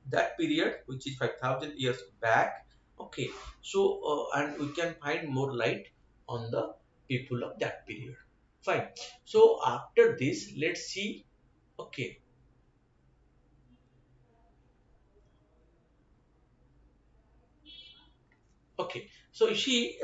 that period, which is 5,000 years back. Okay, so and we can find more light on the people of that period. Fine. So after this, let's see. Okay. Okay, so you see,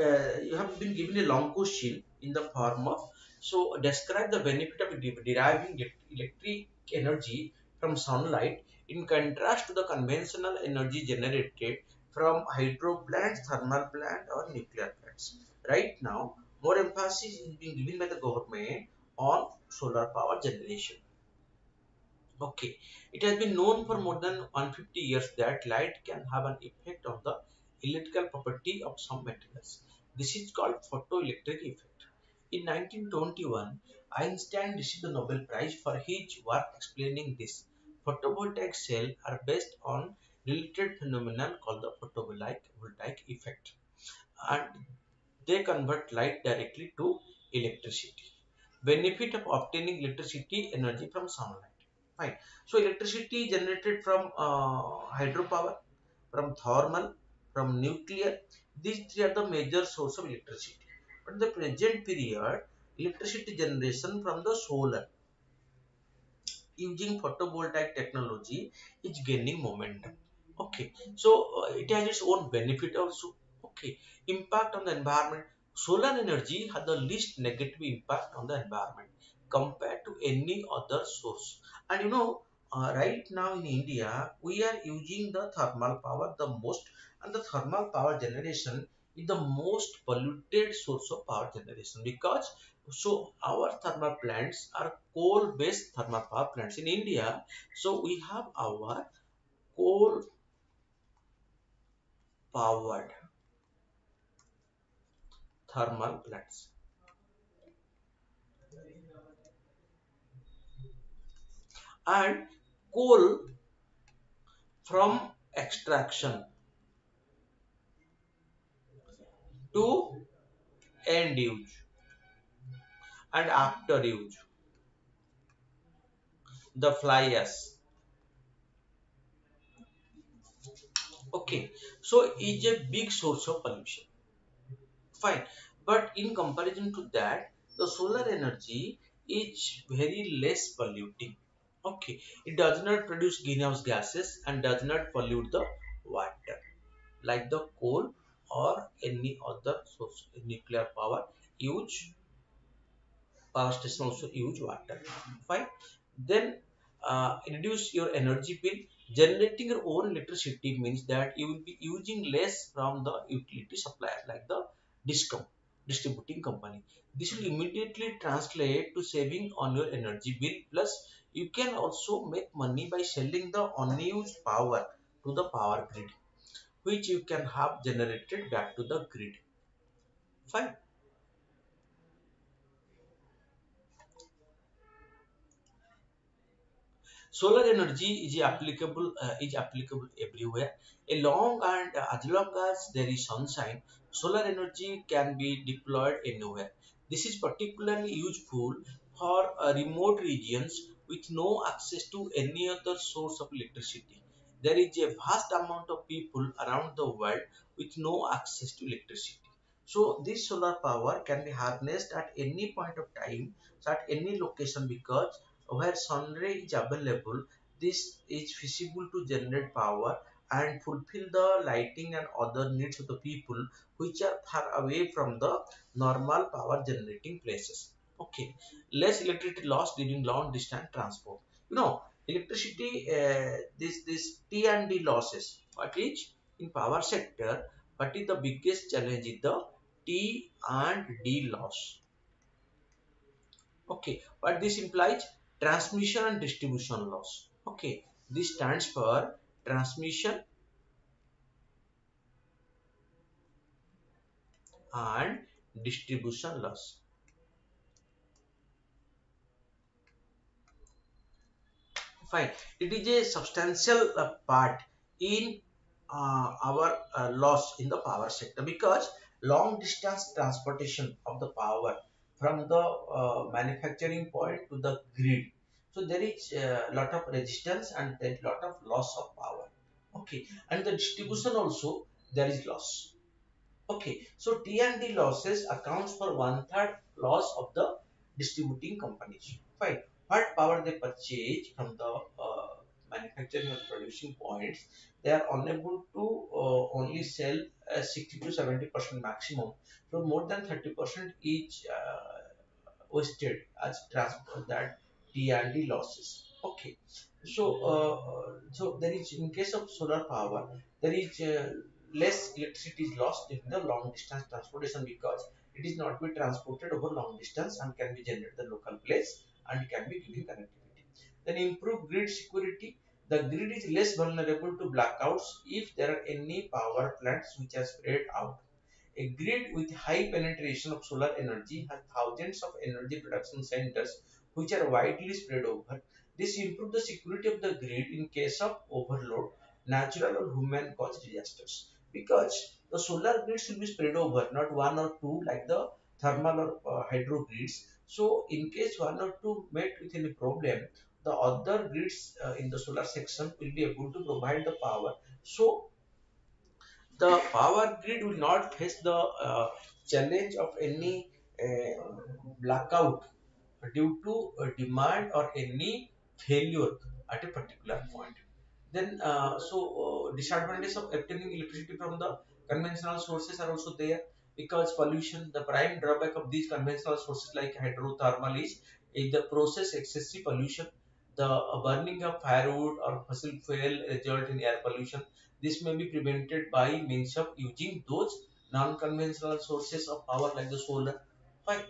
you have been given a long question in the form of, so describe the benefit of deriving electric energy from sunlight in contrast to the conventional energy generated from hydro plants, thermal plant, or nuclear plants. Right now, more emphasis is being given by the government on solar power generation. Okay, it has been known for more than 150 years that light can have an effect on the electrical property of some materials. This is called photoelectric effect. In 1921, Einstein received the Nobel Prize for his work explaining this. Photovoltaic cells are based on related phenomenon called the photovoltaic effect, and they convert light directly to electricity. Benefit of obtaining electricity energy from sunlight. Fine. So electricity generated from hydropower, from thermal, from nuclear. These three are the major source of electricity. But in the present period, electricity generation from the solar using photovoltaic technology is gaining momentum. Okay, so it has its own benefit also. Okay, impact on the environment. Solar energy has the least negative impact on the environment compared to any other source. And you know, right now in India, we are using the thermal power the most, and the thermal power generation is the most polluted source of power generation, because so our thermal plants are coal based thermal power plants in India. So we have our coal powered thermal plants, and coal from extraction to end use and after use, the fly ash. Okay, so is a big source of pollution. Fine, but in comparison to that, the solar energy is very less polluting. Okay, it does not produce greenhouse gases and does not pollute the water like the coal or any other source. Nuclear power use, power station also use water. Fine. Then reduce your energy bill. Generating your own electricity means that you will be using less from the utility supplier like the discom, distributing company. This will immediately translate to saving on your energy bill, plus you can also make money by selling the unused power to the power grid, which you can have generated back to the grid. Fine. Solar energy is applicable everywhere. As long as there is sunshine, solar energy can be deployed anywhere. This is particularly useful for remote regions with no access to any other source of electricity. There is a vast amount of people around the world with no access to electricity. So this solar power can be harnessed at any point of time, so at any location, because where sun ray is available, this is feasible to generate power and fulfill the lighting and other needs of the people which are far away from the normal power generating places. Okay, less electricity loss during long distance transport. You know, electricity, this T and D losses. What is in power sector? What is the biggest challenge? Is the T and D loss. Okay, what this implies? Transmission and distribution loss. Okay, this stands for transmission and distribution loss. Fine. It is a substantial part in our loss in the power sector, because long distance transportation of the power from the manufacturing point to the grid. So there is a lot of resistance and there is lot of loss of power. Okay, and the distribution also there is loss. Okay, so T&D losses accounts for one third loss of the distributing companies. Fine. What power they purchase from the manufacturing and producing points, they are unable to only sell 60 to 70% maximum. So more than 30% each wasted as transport that T&D losses. Okay, so so there is, in case of solar power, there is less electricity is lost in the long distance transportation, because it is not be transported over long distance and can be generated the local place and can be giving connectivity. Then improve grid security. The grid is less vulnerable to blackouts if there are any power plants which are spread out. A grid with high penetration of solar energy has thousands of energy production centers which are widely spread over. This improves the security of the grid in case of overload, natural or human caused disasters. Because the solar grids will be spread over, not one or two like the thermal or hydro grids. So in case one or two met with any problem, the other grids in the solar section will be able to provide the power. So the power grid will not face the challenge of any blackout due to demand or any failure at a particular point. Then, disadvantages of obtaining electricity from the conventional sources are also there, because pollution. The prime drawback of these conventional sources like hydrothermal is the process excessive pollution. The burning of firewood or fossil fuel result in air pollution. This may be prevented by means of using those non-conventional sources of power like the solar. Fine.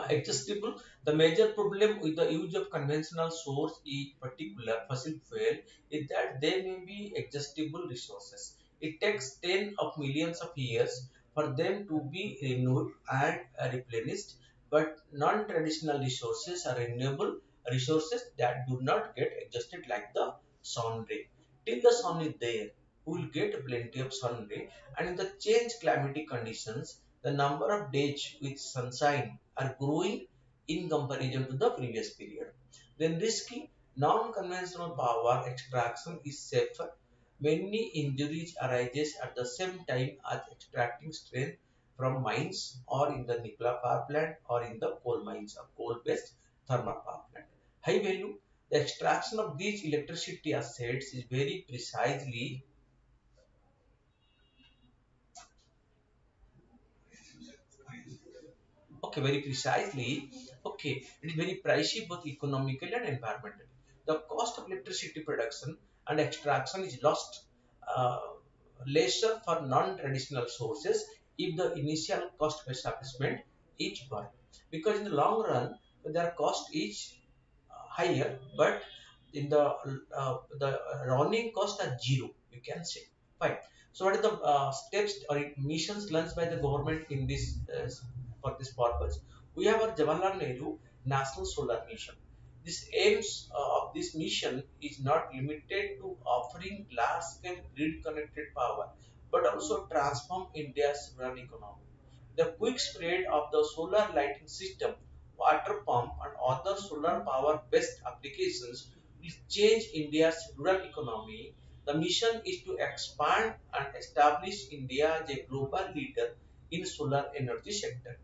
Adjustable. The major problem with the use of conventional source, in particular fossil fuel, is that they may be adjustable resources. It takes 10 of millions of years for them to be renewed and replenished, but non-traditional resources are renewable resources that do not get adjusted like the sun ray. Till the sun is there, we will get plenty of sun ray, and in the changed climatic conditions, the number of days with sunshine are growing in comparison to the previous period. Then risky non-conventional power extraction is safer. Many injuries arises at the same time as extracting strength from mines or in the nuclear power plant or in the coal mines or coal-based thermal power plant. High value. The extraction of these electricity assets is very precisely, okay, very precisely. Okay, it is very pricey both economically and environmentally. The cost of electricity production and extraction is lost uh, lesser for non-traditional sources if the initial cost based assessment is borne. Because in the long run, their cost is higher, but in the running cost are zero, you can say. Fine. So what are the steps or missions launched by the government in this for this purpose? We have our Jawaharlal Nehru National Solar Mission. This aims of this mission is not limited to offering large scale grid connected power, but also transform India's rural economy. The quick spread of the solar lighting system, water pump, and other solar power based applications will change India's rural economy. The mission is to expand and establish India as a global leader in solar energy sector.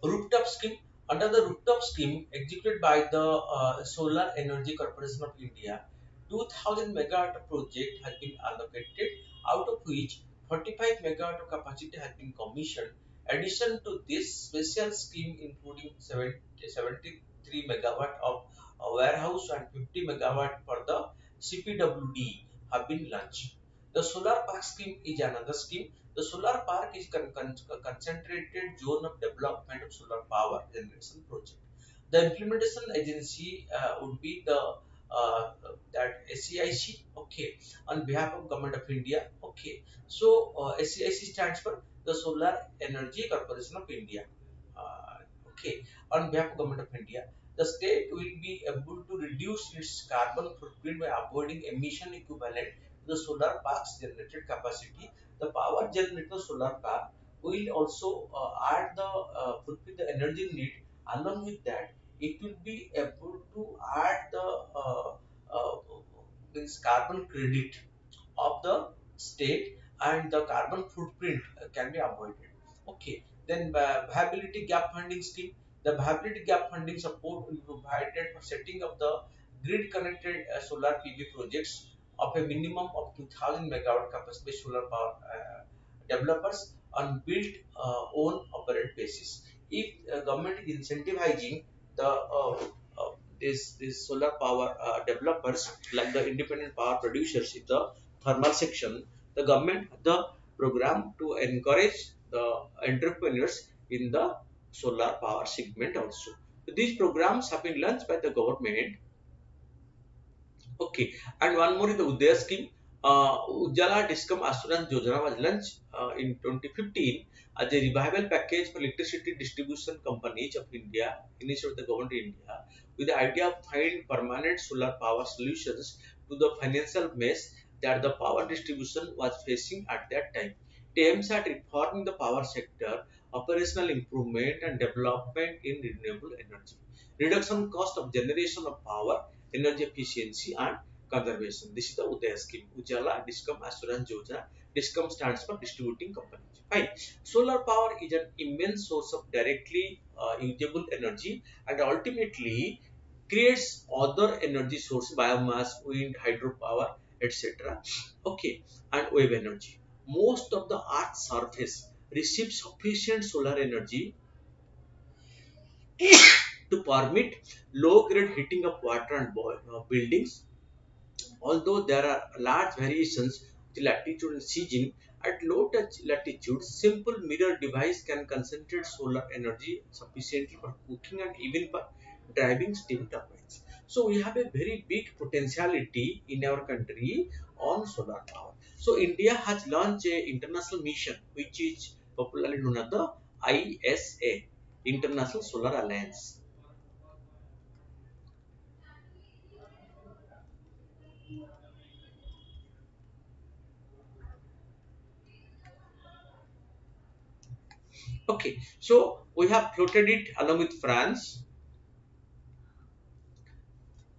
Rooftop scheme. Under the rooftop scheme executed by the Solar Energy Corporation of India, 2000 megawatt project has been allocated, out of which 45 megawatt of capacity has been commissioned. Addition to this special scheme, including 73 megawatt of warehouse and 50 megawatt for the CPWD have been launched. The solar park scheme is another scheme. The solar park is concentrated zone of development of solar power generation project. The implementation agency would be the that SEIC, okay, on behalf of Government of India, okay. So SEIC stands for the Solar Energy Corporation of India, okay, on behalf of Government of India. The state will be able to reduce its carbon footprint by avoiding emission equivalent to the solar park's generated capacity. The power generated solar park will also add the fulfill the energy need. Along with that, it will be able to add the uh, means carbon credit of the state, and the carbon footprint can be avoided. Okay, then viability gap funding scheme. The viability gap funding support will be provided for setting up the grid connected solar PV projects of a minimum of 2000 megawatt capacity solar power developers on built own operate basis. If government is incentivizing the this solar power developers, like the independent power producers in the thermal section, the government the program to encourage the entrepreneurs in the solar power segment also. These programs have been launched by the government. Okay, and one more is the Udaya scheme. Ujjala Discom Assurance Yojana was launched in 2015 as a revival package for electricity distribution companies of India, initiated by the government of India, with the idea of finding permanent solar power solutions to the financial mess that the power distribution was facing at that time. It aims at reforming the power sector, operational improvement and development in renewable energy, reduction cost of generation of power, energy efficiency and conservation. This is the Udaya scheme. Ujala Discom Assurance Yojana. Discom stands for distributing companies. Fine. Solar power is an immense source of directly usable energy and ultimately creates other energy sources, biomass, wind, hydropower, etc. Okay, and wave energy. Most of the Earth's surface receives sufficient solar energy to permit low-grade heating of water and buildings. Although there are large variations in latitude and season, at low touch latitude, simple mirror device can concentrate solar energy sufficiently for cooking and even for driving steam turbines. So we have a very big potentiality in our country on solar power. So India has launched a international mission which is popularly known as the ISA, International Solar Alliance. Okay, so we have plotted it along with France,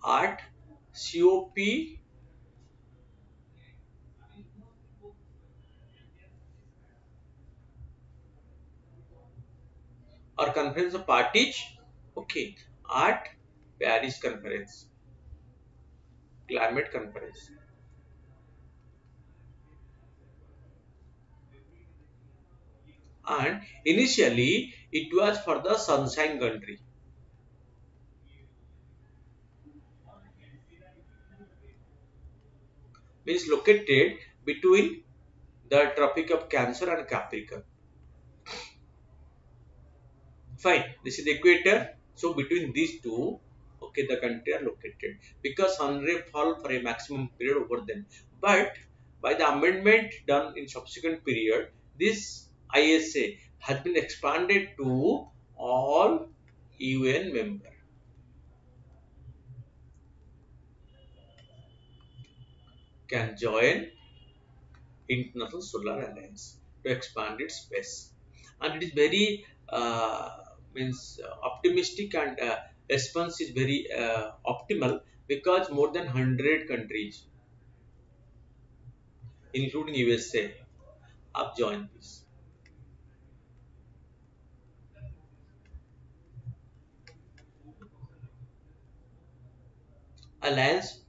art, COP, or conference of parties. Okay, art, Paris conference, climate conference. And initially it was for the sunshine country, means located between the Tropic of Cancer and Capricorn. Fine, this is the equator. So between these two, okay, the country are located because sun ray fall for a maximum period over them. But by the amendment done in subsequent period, this ISA has been expanded to all UN member can join International Solar Alliance to expand its space, and it is very means optimistic, and response is very optimal because more than 100 countries, including USA, have joined this. Alliance,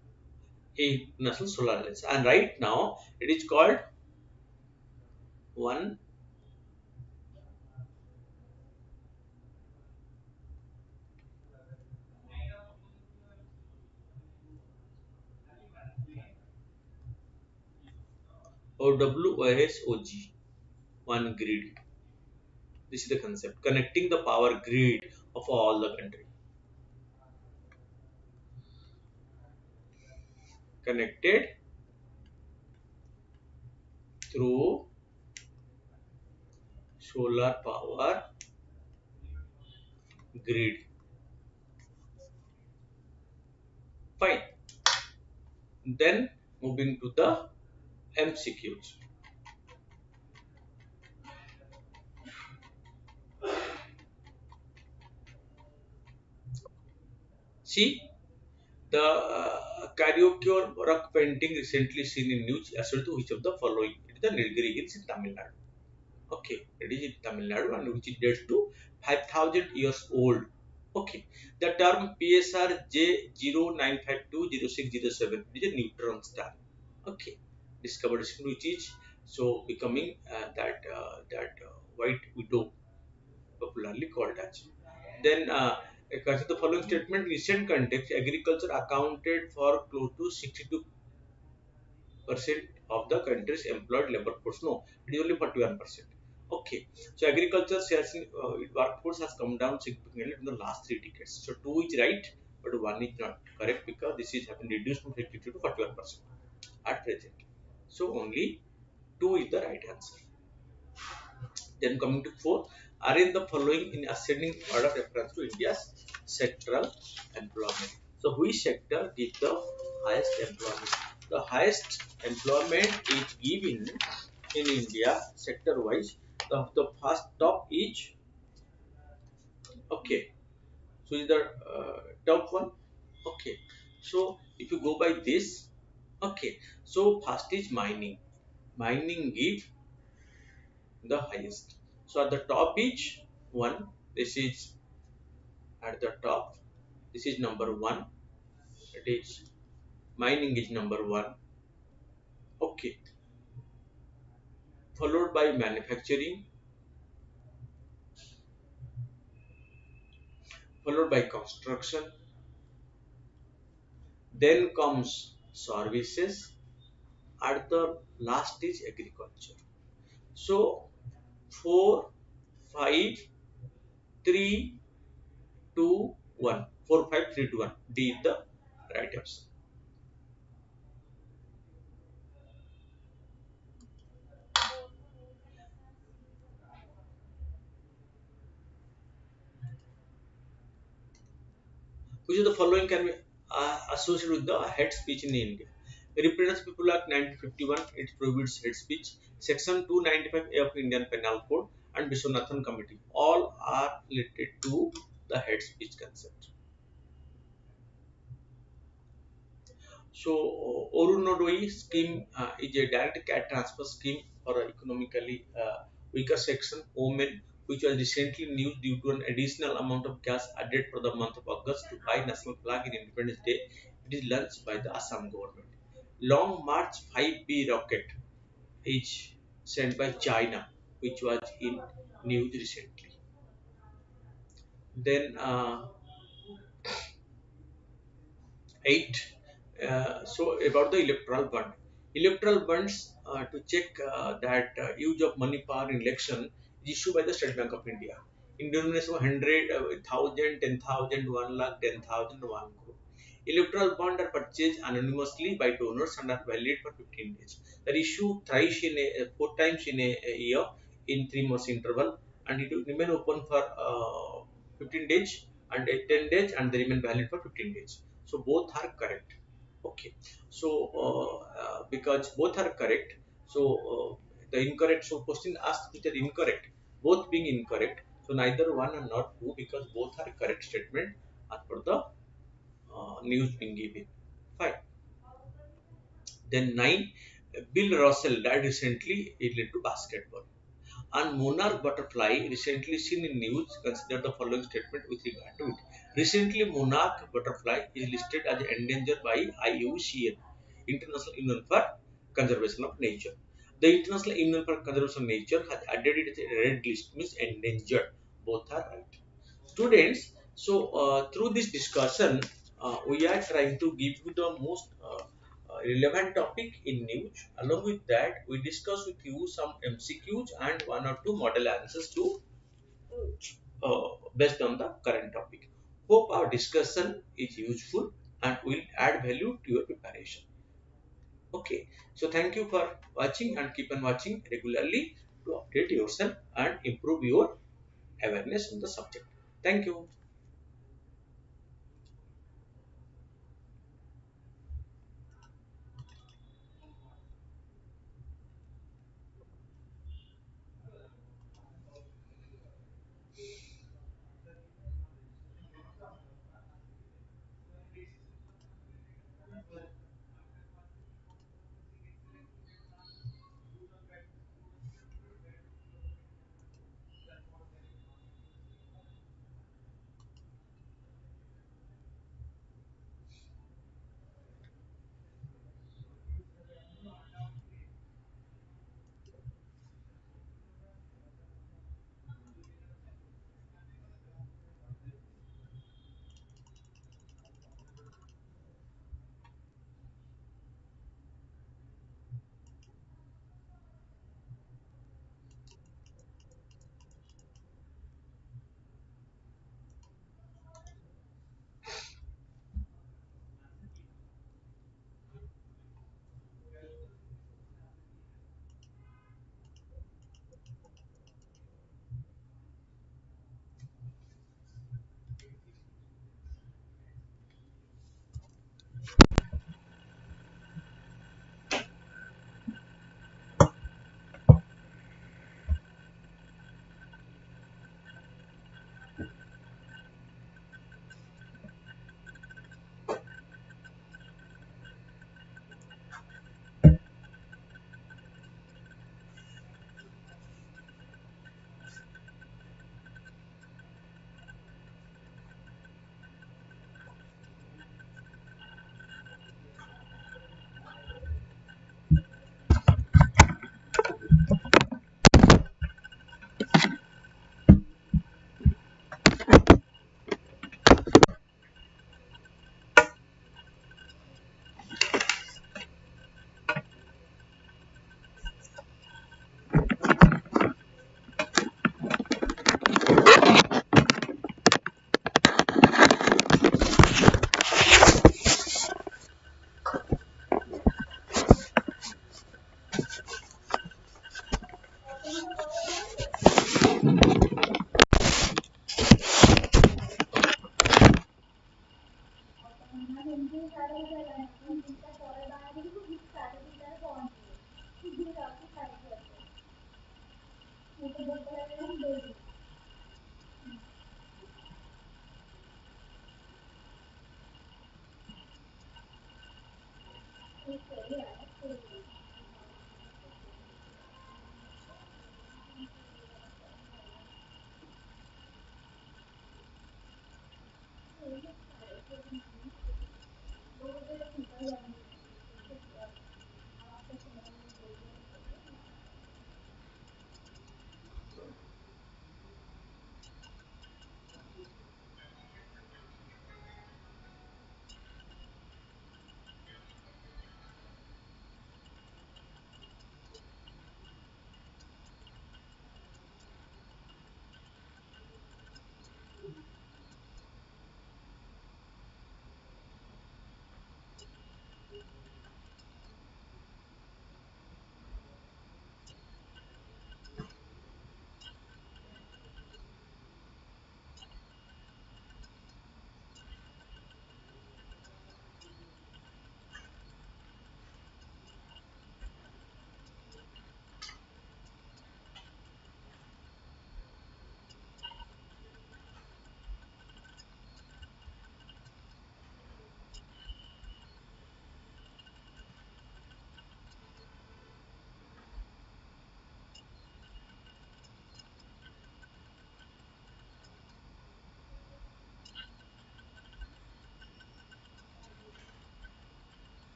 a national solar alliance, and right now it is called one OWASOG, one grid. This is the concept, connecting the power grid of all the country, connected through solar power grid. Fine. Then moving to the MCQs. See the karaoke or rock painting recently seen in news as to which of the following? It is the Nilgiri Hills in Tamil Nadu. Okay, it is in Tamil Nadu and which is dates to 5,000 years old. Okay, the term PSR J09520607 is a neutron star. Okay, discovered which is so becoming white widow, popularly called as. Then, consider the following statement: recent context, agriculture accounted for close to 62% of the country's employed labor force. No, it is only 41%. Okay, so agriculture shares in workforce has come down significantly in the last 3 decades. So two is right, but one is not correct because this is having reduced from 52 to 41% at present. So only two is the right answer. Then coming to fourth, arrange the following in ascending order reference to India's sectoral employment. So which sector gives the highest employment? The highest employment is given in India sector wise. The first top is okay. So is the top one. Okay. So if you go by this, okay. So first is mining. Mining give the highest. So at the top is one. This is at the top. This is number one. It is mining is number one. Okay. Followed by manufacturing, followed by construction. Then comes services. At the last is agriculture. So 4, 5, 3, 2, 1. 4, 5, 3, 2, 1. D is the right answer. Which of the following can be associated with the hate speech in India? Represents People Act 1951, it prohibits hate speech. Section 295A of Indian Penal Code and Viswanathan Committee all are related to the hate speech concept. So, Orunodoi scheme is a direct cash transfer scheme for economically weaker section women, which was recently news due to an additional amount of cash added for the month of August to buy national flag in Independence Day. It is launched by the Assam government. Long March 5B rocket is sent by China, which was in news recently. Then 8. So about the electoral bond. Electoral bonds to check that use of money power in election is issued by the State Bank of India. Indonesia 100, 1000, 10,000, 1 lakh, 10,000, 1 crore. Electoral bonds are purchased anonymously by donors and are valid for 15 days. They are issued thrice in a, 4 times in a year in 3 months interval, and it will remain open for 15 days and 10 days, and they remain valid for 15 days. So both are correct. Okay. So because both are correct, so the incorrect. So question asked which are incorrect. Both being incorrect. So neither one and not two because both are correct statement as per the news being given. Fine. Then 9. Bill Russell died recently. It led to basketball. And monarch butterfly recently seen in news. Consider the following statement with regard to it. Recently, monarch butterfly is listed as endangered by IUCN, International Union for Conservation of Nature. The International Union for Conservation of Nature has added it as a red list, means endangered. Both are right. Students, so through this discussion, we are trying to give you the most relevant topic in news. Along with that, we discuss with you some MCQs and one or two model answers to based on the current topic. Hope our discussion is useful and will add value to your preparation. Okay, so thank you for watching and keep on watching regularly to update yourself and improve your awareness on the subject. Thank you.